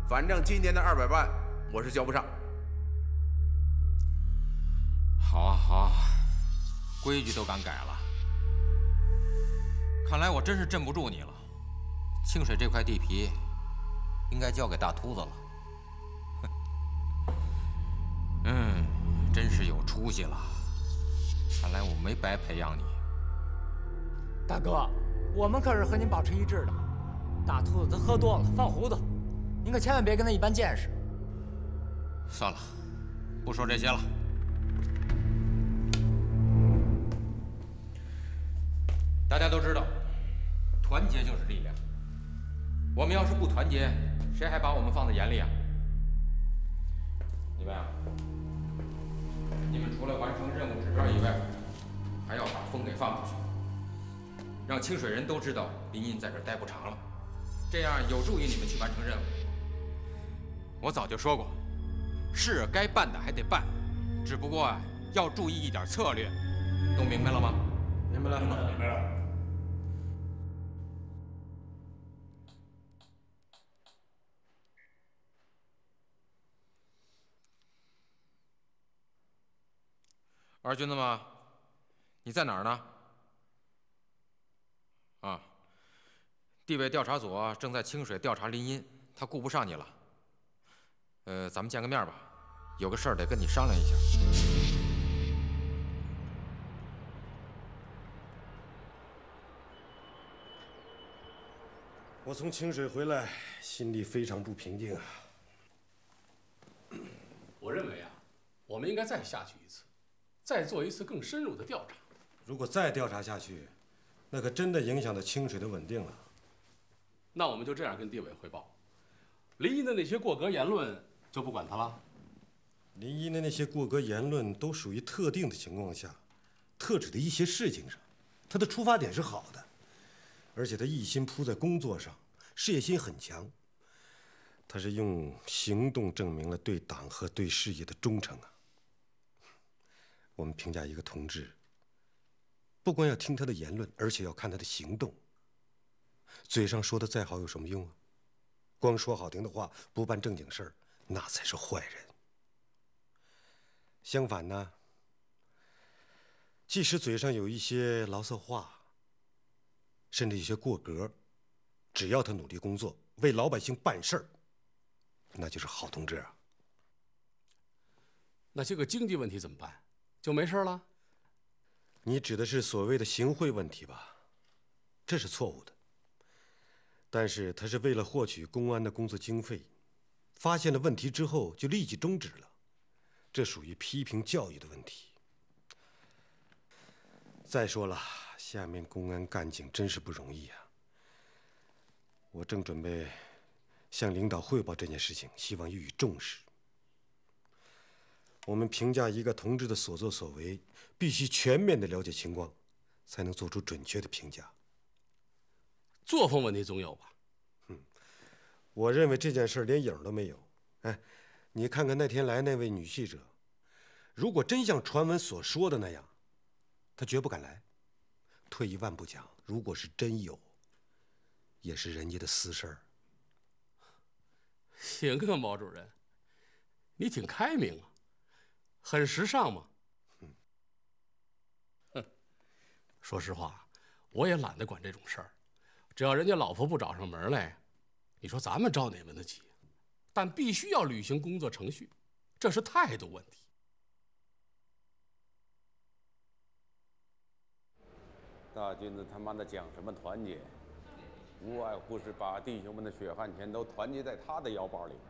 反正今年的200万我是交不上。好啊好啊，规矩都敢改了，看来我真是镇不住你了。清水这块地皮应该交给大秃子了。真是有出息了，看来我没白培养你。大哥，我们可是和您保持一致的。大秃子他喝多了，犯糊涂，您可千万别跟他一般见识。算了，不说这些了。大家都知道，团结就是力量。我们要是不团结，谁还把我们放在眼里啊？你们啊，你们除了完成任务指标以外，还要把风给放出去，让清水人都知道林荫在这儿待不长了，这样有助于你们去完成任务。我早就说过，事该办的还得办，只不过啊，要注意一点策略，都明白了吗？明白了，明白了。二军子吗？你在哪儿呢？啊，地委调查组正在清水调查林荫，他顾不上你了。咱们见个面吧，有个事儿得跟你商量一下。我从清水回来，心里非常不平静啊。我认为啊，我们应该再下去一次，再做一次更深入的调查。如果再调查下去，那可真的影响到清水的稳定了。那我们就这样跟地委汇报，林荫的那些过格言论就不管他了。林荫的那些过格言论都属于特定的情况下，特指的一些事情上，他的出发点是好的，而且他一心扑在工作上，事业心很强。他是用行动证明了对党和对事业的忠诚啊。我们评价一个同志，不光要听他的言论，而且要看他的行动。嘴上说的再好有什么用啊？光说好听的话，不办正经事儿，那才是坏人。相反呢，即使嘴上有一些牢骚话，甚至一些过格，只要他努力工作，为老百姓办事儿，那就是好同志啊。那些个经济问题怎么办？就没事了？你指的是所谓的行贿问题吧？这是错误的。但是他是为了获取公安的工作经费，发现了问题之后就立即终止了，这属于批评教育的问题。再说了，下面公安干警真是不容易啊。我正准备向领导汇报这件事情，希望予以重视。我们评价一个同志的所作所为，必须全面的了解情况，才能做出准确的评价。作风问题总有吧？我认为这件事连影都没有。哎，你看看那天来那位女记者，如果真像传闻所说的那样，她绝不敢来。退一万步讲，如果是真有，也是人家的私事儿。行啊，毛主任，你挺开明啊，很时尚嘛。哼，说实话，我也懒得管这种事儿，只要人家老婆不找上门来，你说咱们招哪门子急？但必须要履行工作程序，这是态度问题。大军子他妈的讲什么团结？无外乎是把弟兄们的血汗钱都团结在他的腰包里边，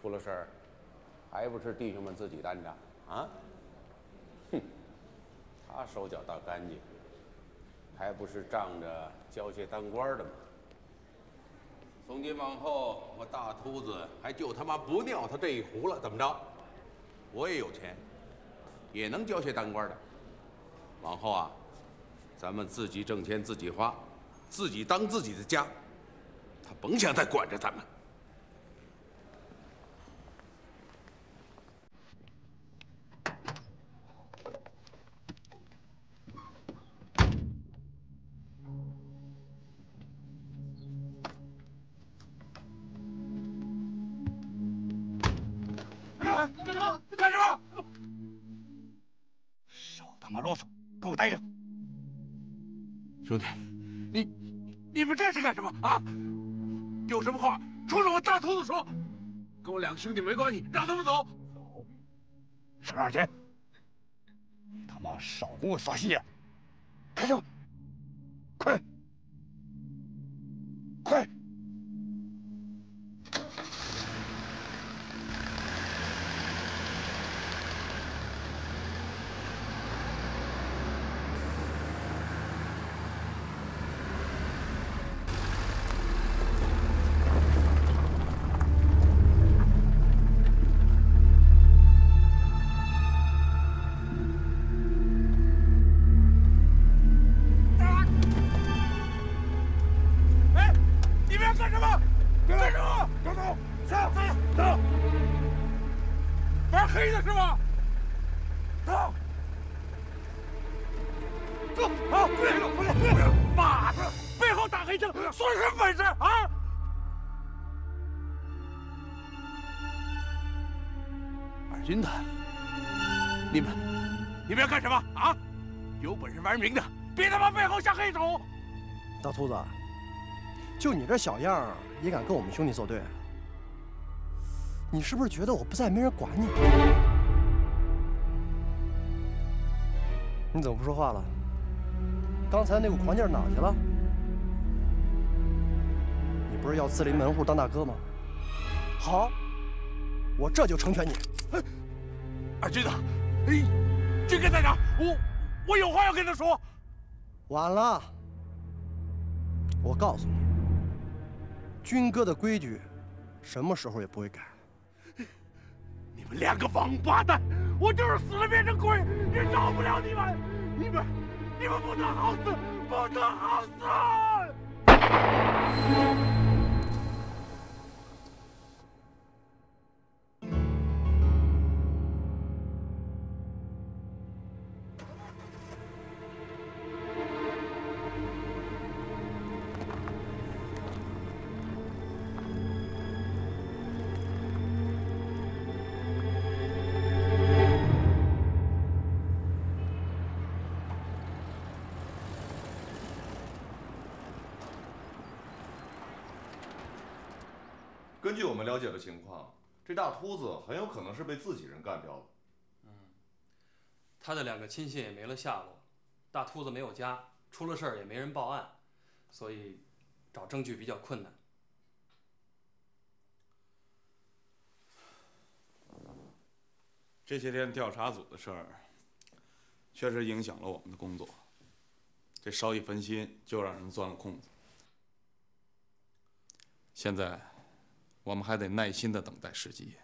出了事儿，还不是弟兄们自己担着啊？哼，他手脚倒干净，还不是仗着交些当官的吗？从今往后，我大秃子还就他妈不尿他这一壶了，怎么着？我也有钱，也能交些当官的。往后啊，咱们自己挣钱自己花，自己当自己的家，他甭想再管着咱们。干什么？少他妈啰嗦，给我待着！兄弟，你们这是干什么啊？有什么话冲着我大秃子说，跟我两个兄弟没关系，让他们走。上哪儿去？他妈少跟我耍心眼！开枪！快！快！干什么？干什么？走走走走！玩黑的是吗？走走啊！不要！妈的，背后打黑仗，说什么本事啊？二军的，你们要干什么啊？有本事玩明的，别他妈背后下黑手！大秃子。就你这小样儿，也敢跟我们兄弟作对？你是不是觉得我不在没人管你？你怎么不说话了？刚才那股狂劲儿哪去了？你不是要自立门户当大哥吗？好，我这就成全你。二军子，军哥在哪？我有话要跟他说。晚了，我告诉你。军哥的规矩，什么时候也不会改。你们两个王八蛋！我就是死了变成鬼，也饶不了你们！你们不得好死，不得好死！根据我们了解的情况，这大秃子很有可能是被自己人干掉的。他的两个亲信也没了下落，大秃子没有家，出了事儿也没人报案，所以找证据比较困难。这些天调查组的事儿，确实影响了我们的工作。这稍一分心，就让人钻了空子。现在，我们还得耐心地等待时机。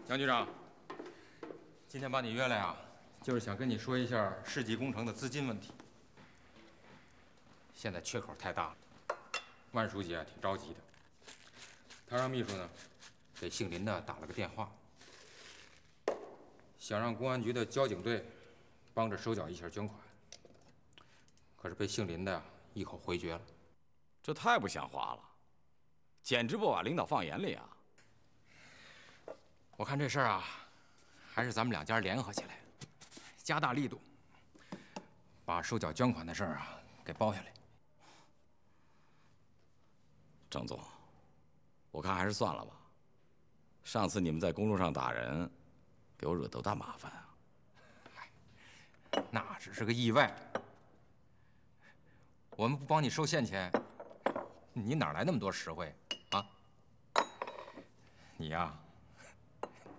杨局长，今天把你约来啊，就是想跟你说一下世纪工程的资金问题。现在缺口太大了，万书记啊挺着急的，他让秘书呢给姓林的打了个电话，想让公安局的交警队帮着收缴一下捐款，可是被姓林的一口回绝了。这太不像话了，简直不把领导放眼里啊！我看这事儿啊，还是咱们两家联合起来，加大力度，把收缴捐款的事儿啊给包下来。郑总，我看还是算了吧。上次你们在公路上打人，给我惹多大麻烦啊！那只是个意外。我们不帮你收现钱，你哪来那么多实惠啊？你呀，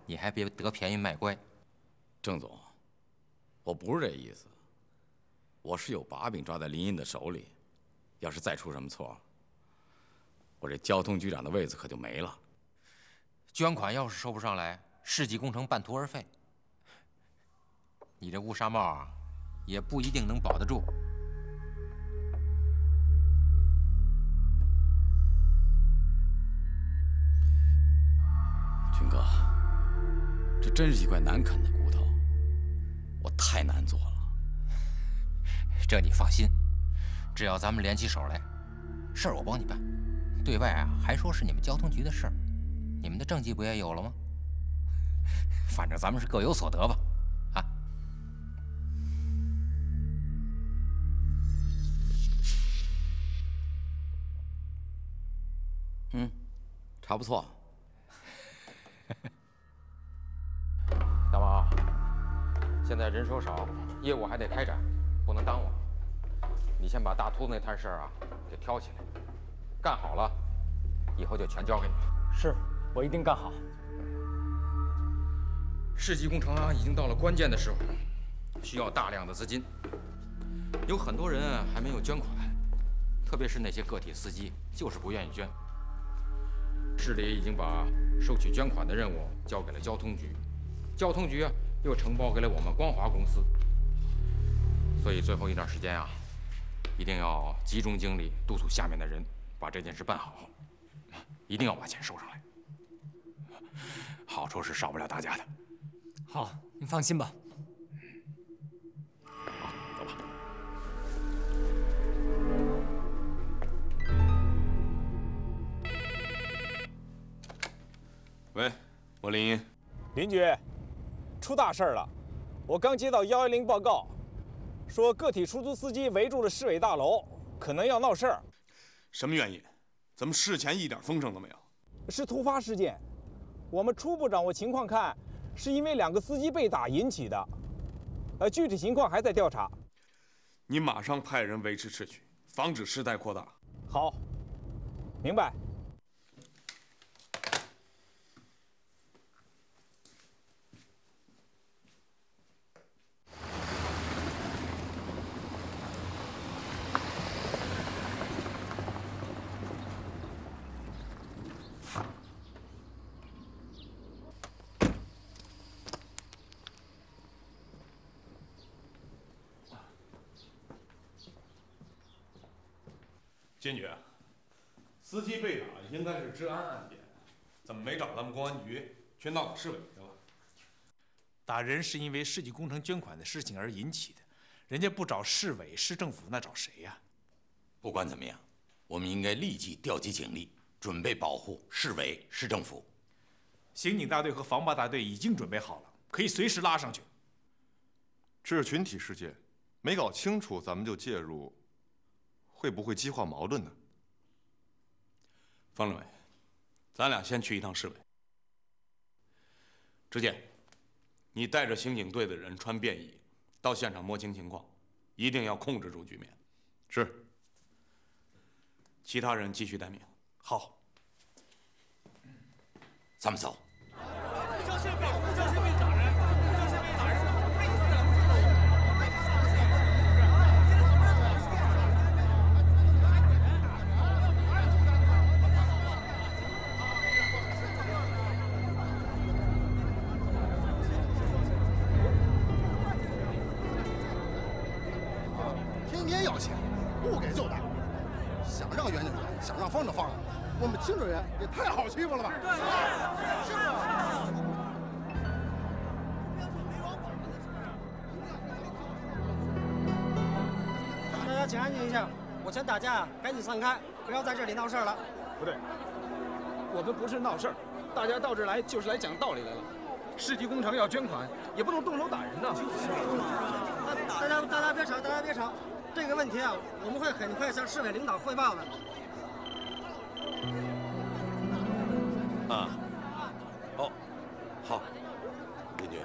你还别得便宜卖乖。郑总，我不是这意思，我是有把柄抓在林荫的手里，要是再出什么错，我这交通局长的位子可就没了。捐款要是收不上来，世纪工程半途而废。你这乌纱帽啊，也不一定能保得住。军哥，这真是一块难啃的骨头，我太难做了。这你放心，只要咱们联起手来，事儿我帮你办。对外啊，还说是你们交通局的事儿，你们的政绩不也有了吗？反正咱们是各有所得吧，啊？嗯，差不错。大妈，现在人手少，业务还得开展，不能耽误。你先把大秃子那摊事儿啊给挑起来，干好了，以后就全交给你。是，我一定干好。世纪工程啊，已经到了关键的时候，需要大量的资金。有很多人啊还没有捐款，特别是那些个体司机，就是不愿意捐。市里已经把收取捐款的任务交给了交通局，交通局啊又承包给了我们光华公司。所以最后一段时间啊，一定要集中精力督促下面的人把这件事办好，一定要把钱收上来。好处是少不了大家的。好，您放心吧。走吧。喂，我林荫。林局，出大事了！我刚接到110报告，说个体出租司机围住了市委大楼，可能要闹事儿。什么原因？怎么事前一点风声都没有？是突发事件，我们初步掌握情况看，是因为2个司机被打引起的。具体情况还在调查。你马上派人维持秩序，防止事态扩大。好，明白。金局，司机被打应该是治安案件，怎么没找咱们公安局，却闹到市委去了？打人是因为世纪工程捐款的事情而引起的，人家不找市委、市政府，那找谁呀？不管怎么样，我们应该立即调集警力，准备保护市委、市政府。刑警大队和防暴大队已经准备好了，可以随时拉上去。这是群体事件，没搞清楚咱们就介入，会不会激化矛盾呢？方政委，咱俩先去一趟市委。志健，你带着刑警队的人穿便衣，到现场摸清情况，一定要控制住局面。是。其他人继续待命。好。咱们走。不交宪兵，不交宪兵打人，不交宪兵打人。天天要钱，不给就打，想让远就远，想让放就放。我们清水人也太好欺负了吧？大家请安静一下，我劝大家赶紧散开，不要在这里闹事了。不对，我们不是闹事儿，大家到这儿来就是来讲道理来了。市级工程要捐款，也不能动手打人呐。大家别吵，大家别吵。这个问题啊，我们会很快向市委领导汇报的。啊，哦，好，林局，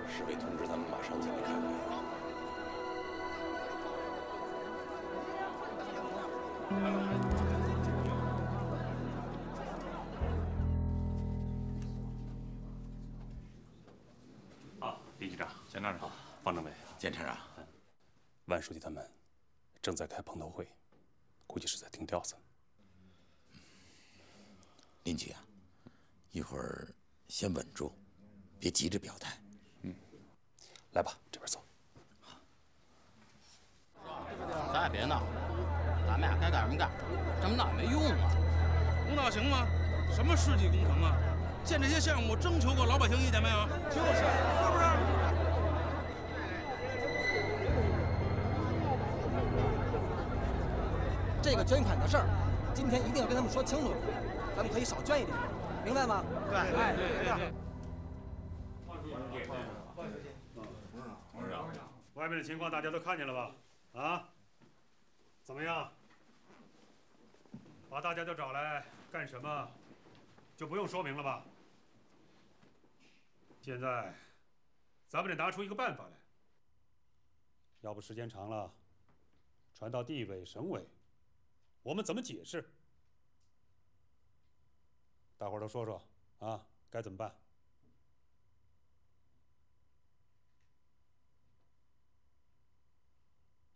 市委通知咱们马上进来开会。李局长，检察长，方政委，检察长，万书记他们正在开碰头会，估计是在定调子。林局啊，一会儿先稳住，别急着表态。来吧，这边走。咱也别闹，咱们俩该干什么干，这么闹也没用啊。不闹行吗？什么世纪工程啊？建这些项目征求过老百姓意见没有？就是，是不是？这个捐款的事儿，今天一定要跟他们说清楚，咱们可以少捐一点，明白吗？对，哎，对。外面的情况大家都看见了吧？啊？怎么样？把大家都找来干什么？就不用说明了吧？现在，咱们得拿出一个办法来。要不时间长了，传到地委、省委，我们怎么解释？大伙儿都说说啊，该怎么办？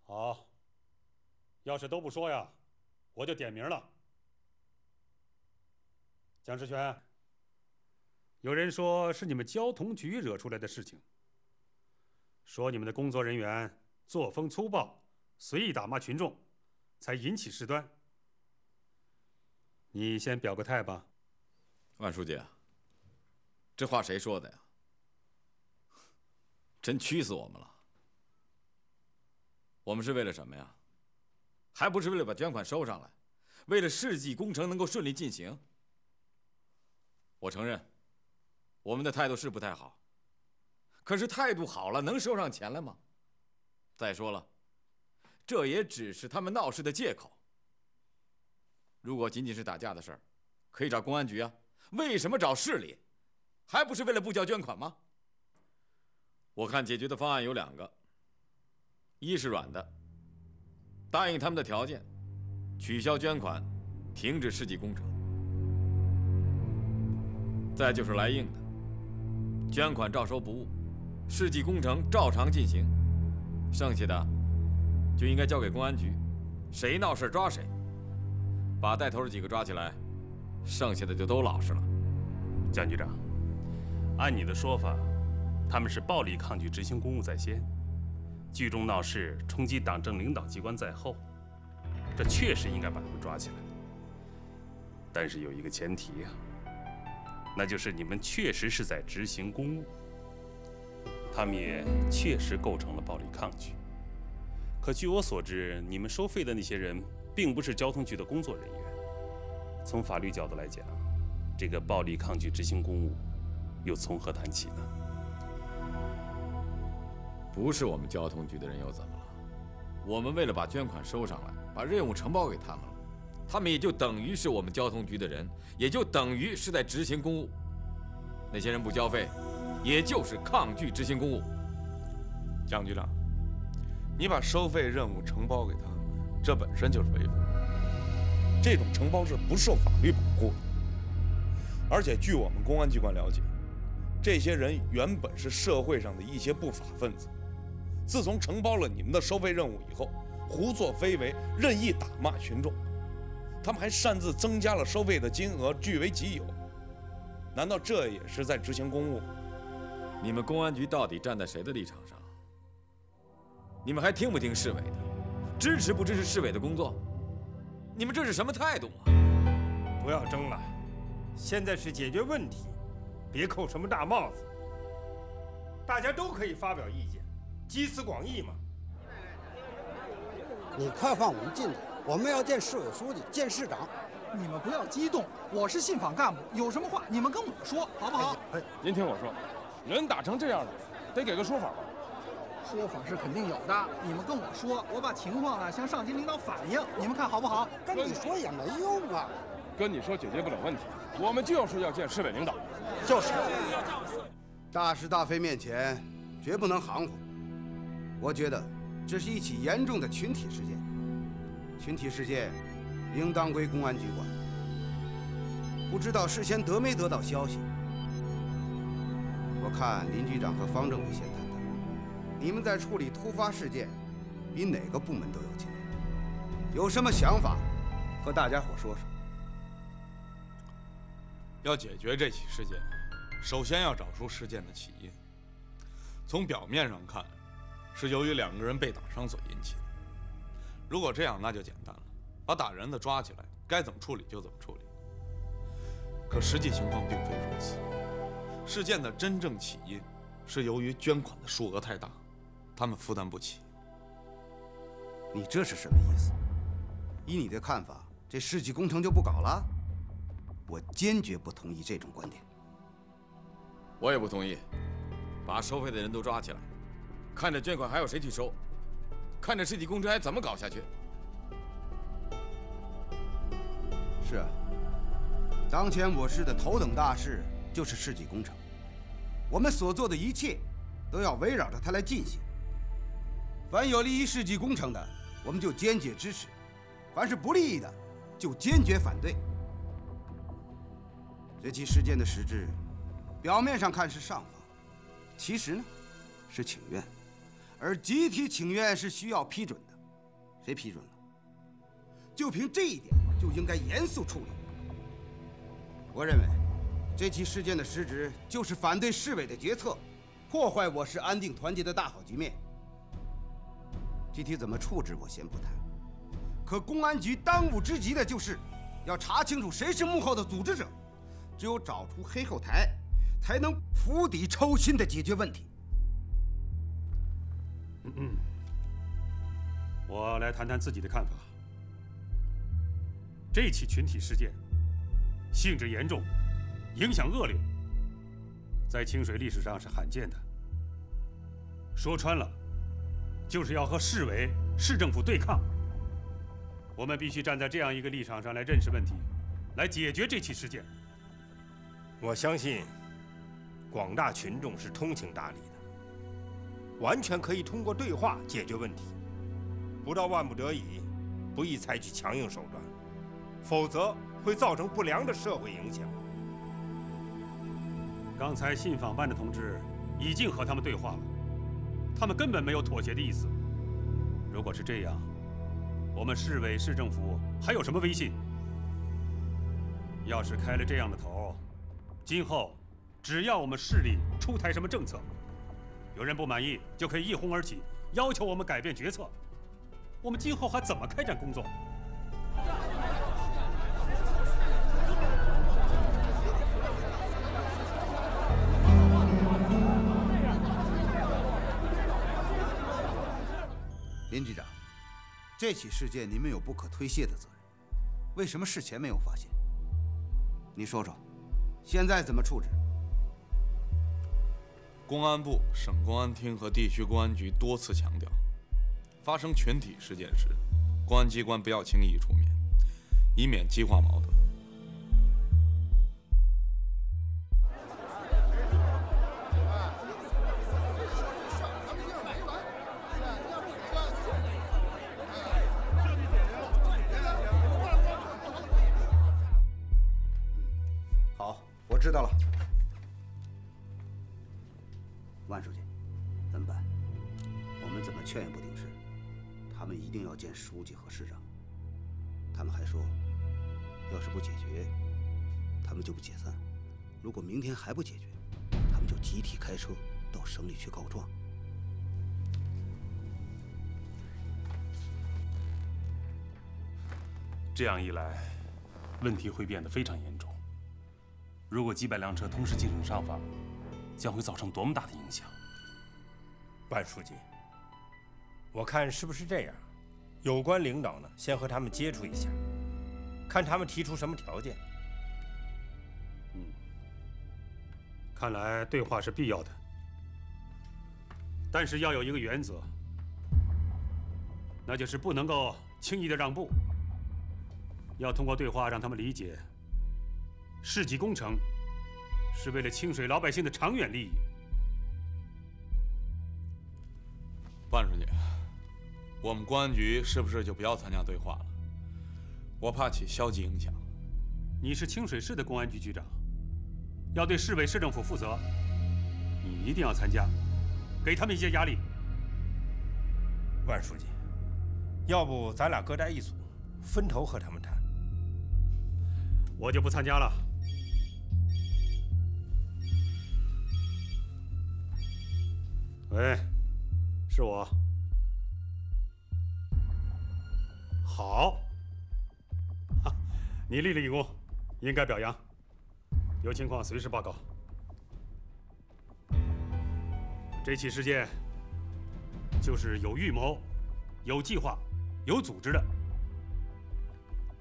好，要是都不说呀，我就点名了。蒋世全，有人说是你们交通局惹出来的事情，说你们的工作人员作风粗暴，随意打骂群众，才引起事端。你先表个态吧。万书记，这话谁说的呀？真屈死我们了！我们是为了什么呀？还不是为了把捐款收上来，为了世纪工程能够顺利进行。我承认，我们的态度是不太好，可是态度好了，能收上钱来吗？再说了，这也只是他们闹事的借口。如果仅仅是打架的事儿，可以找公安局啊，为什么找市里？还不是为了不交捐款吗？我看解决的方案有2个，一是软的，答应他们的条件，取消捐款，停止世纪工程；再就是来硬的，捐款照收不误，世纪工程照常进行，剩下的就应该交给公安局，谁闹事抓谁，把带头的几个抓起来，剩下的就都老实了。蒋局长，按你的说法，他们是暴力抗拒执行公务在先，聚众闹事冲击党政领导机关在后，这确实应该把他们抓起来。但是有一个前提呀，那就是你们确实是在执行公务，他们也确实构成了暴力抗拒。可据我所知，你们收费的那些人并不是交通局的工作人员。从法律角度来讲，这个暴力抗拒执行公务，又从何谈起呢？不是我们交通局的人又怎么了？我们为了把捐款收上来，把任务承包给他们了，他们也就等于是我们交通局的人，也就等于是在执行公务。那些人不交费，也就是抗拒执行公务。蒋局长，你把收费任务承包给他们，这本身就是违法。这种承包是不受法律保护的。而且据我们公安机关了解，这些人原本是社会上的一些不法分子。自从承包了你们的收费任务以后，胡作非为，任意打骂群众，他们还擅自增加了收费的金额，据为己有。难道这也是在执行公务？你们公安局到底站在谁的立场上？你们还听不听市委的？支持不支持市委的工作？你们这是什么态度啊？不要争了，现在是解决问题，别扣什么大帽子。大家都可以发表意见，集思广益嘛。你快放我们进去，我们要见市委书记，见市长。你们不要激动，我是信访干部，有什么话你们跟我说，好不好？您听我说，人打成这样了，得给个说法吧。说法是肯定有的，你们跟我说，我把情况呢向上级领导反映，你们看好不好？跟你说也没用啊。跟你说解决不了问题，我们就是要见市委领导。就是。大是大非面前，绝不能含糊。我觉得这是一起严重的群体事件，群体事件应当归公安局管。不知道事先得没得到消息？我看林局长和方政委先谈谈，你们在处理突发事件，比哪个部门都有经验，有什么想法，和大家伙说说。要解决这起事件，首先要找出事件的起因。从表面上看，是由于2个人被打伤所引起的。如果这样，那就简单了，把打人的抓起来，该怎么处理就怎么处理。可实际情况并非如此，事件的真正起因是由于捐款的数额太大，他们负担不起。你这是什么意思？依你的看法，这世纪工程就不搞了？我坚决不同意这种观点。我也不同意，把收费的人都抓起来，看着捐款还有谁去收，看着世纪工程还怎么搞下去？是啊，当前我市的头等大事就是世纪工程，我们所做的一切都要围绕着它来进行。凡有利于世纪工程的，我们就坚决支持；凡是不利益的，就坚决反对。这起事件的实质，表面上看是上访，其实呢是请愿，而集体请愿是需要批准的。谁批准了？就凭这一点，就应该严肃处理。我认为，这起事件的实质就是反对市委的决策，破坏我市安定团结的大好局面。具体怎么处置，我先不谈。可公安局当务之急的就是要查清楚谁是幕后的组织者。只有找出黑后台，才能釜底抽薪地解决问题。我来谈谈自己的看法。这起群体事件性质严重，影响恶劣，在清水历史上是罕见的。说穿了，就是要和市委、市政府对抗。我们必须站在这样一个立场上来认识问题，来解决这起事件。我相信，广大群众是通情达理的，完全可以通过对话解决问题。不到万不得已，不宜采取强硬手段，否则会造成不良的社会影响。刚才信访办的同志已经和他们对话了，他们根本没有妥协的意思。如果是这样，我们市委、市政府还有什么威信？要是开了这样的头，今后只要我们市里出台什么政策，有人不满意就可以一哄而起，要求我们改变决策。我们今后还怎么开展工作？林局长，这起事件你们有不可推卸的责任，为什么事前没有发现？你说说，现在怎么处置？公安部、省公安厅和地区公安局多次强调，发生群体事件时，公安机关不要轻易出面，以免激化矛盾。好，我知道了。万书记，怎么办？我们怎么劝也不顶事，他们一定要见书记和市长。他们还说，要是不解决，他们就不解散。如果明天还不解决，他们就集体开车到省里去告状。这样一来，问题会变得非常严重。如果几百辆车同时进行上访，将会造成多么大的影响？万书记，我看是不是这样？有关领导呢，先和他们接触一下，看他们提出什么条件。看来对话是必要的，但是要有一个原则，那就是不能够轻易的让步。要通过对话让他们理解，世纪工程是为了清水老百姓的长远利益。万书记，我们公安局是不是就不要参加对话了？我怕起消极影响。你是清水市的公安局局长，要对市委市政府负责，你一定要参加，给他们一些压力。万书记，要不咱俩各站一组，分头和他们谈。我就不参加了。喂，是我。好，你立了一功，应该表扬。有情况随时报告。这起事件就是有预谋、有计划、有组织的。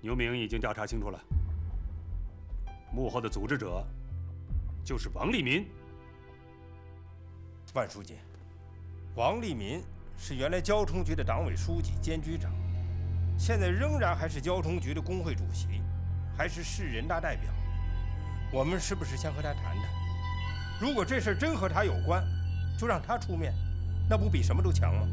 牛明已经调查清楚了，幕后的组织者就是王立民。万书记，王立民是原来交通局的党委书记兼局长，现在仍然还是交通局的工会主席，还是市人大代表。我们是不是先和他谈谈？如果这事真和他有关，就让他出面，那不比什么都强吗？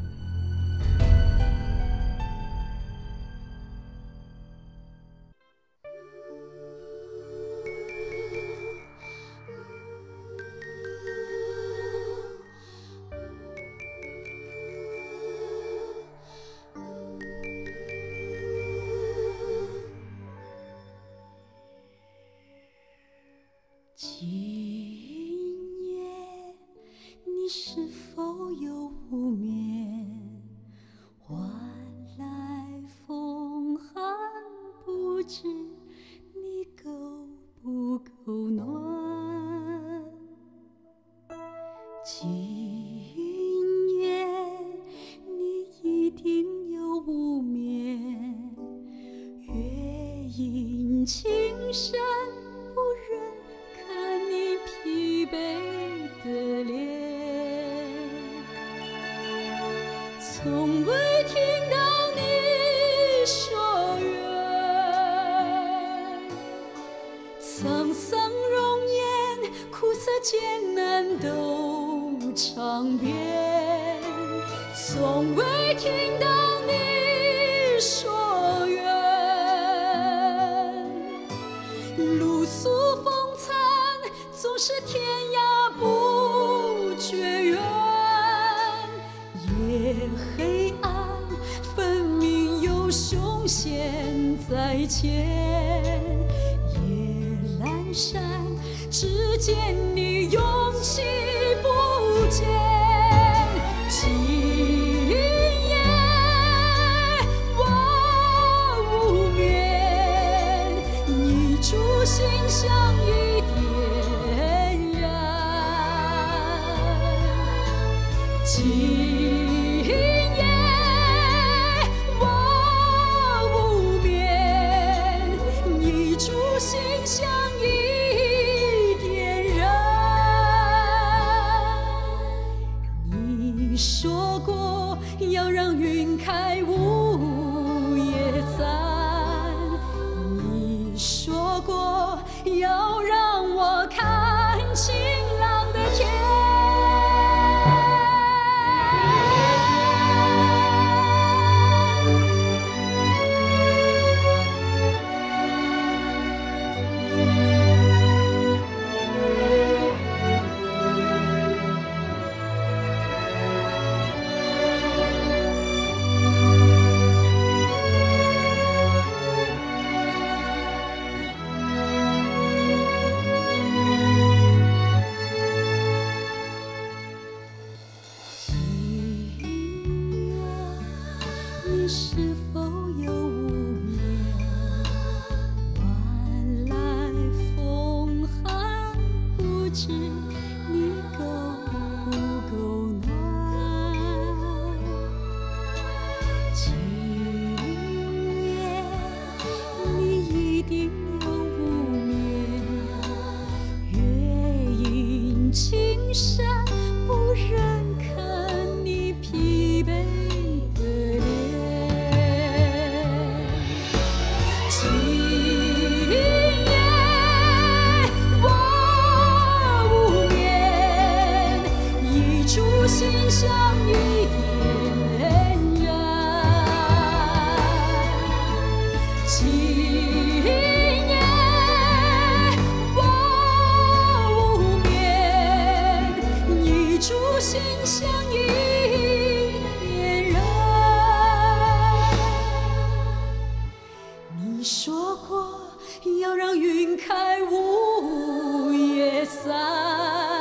要让云开雾也散。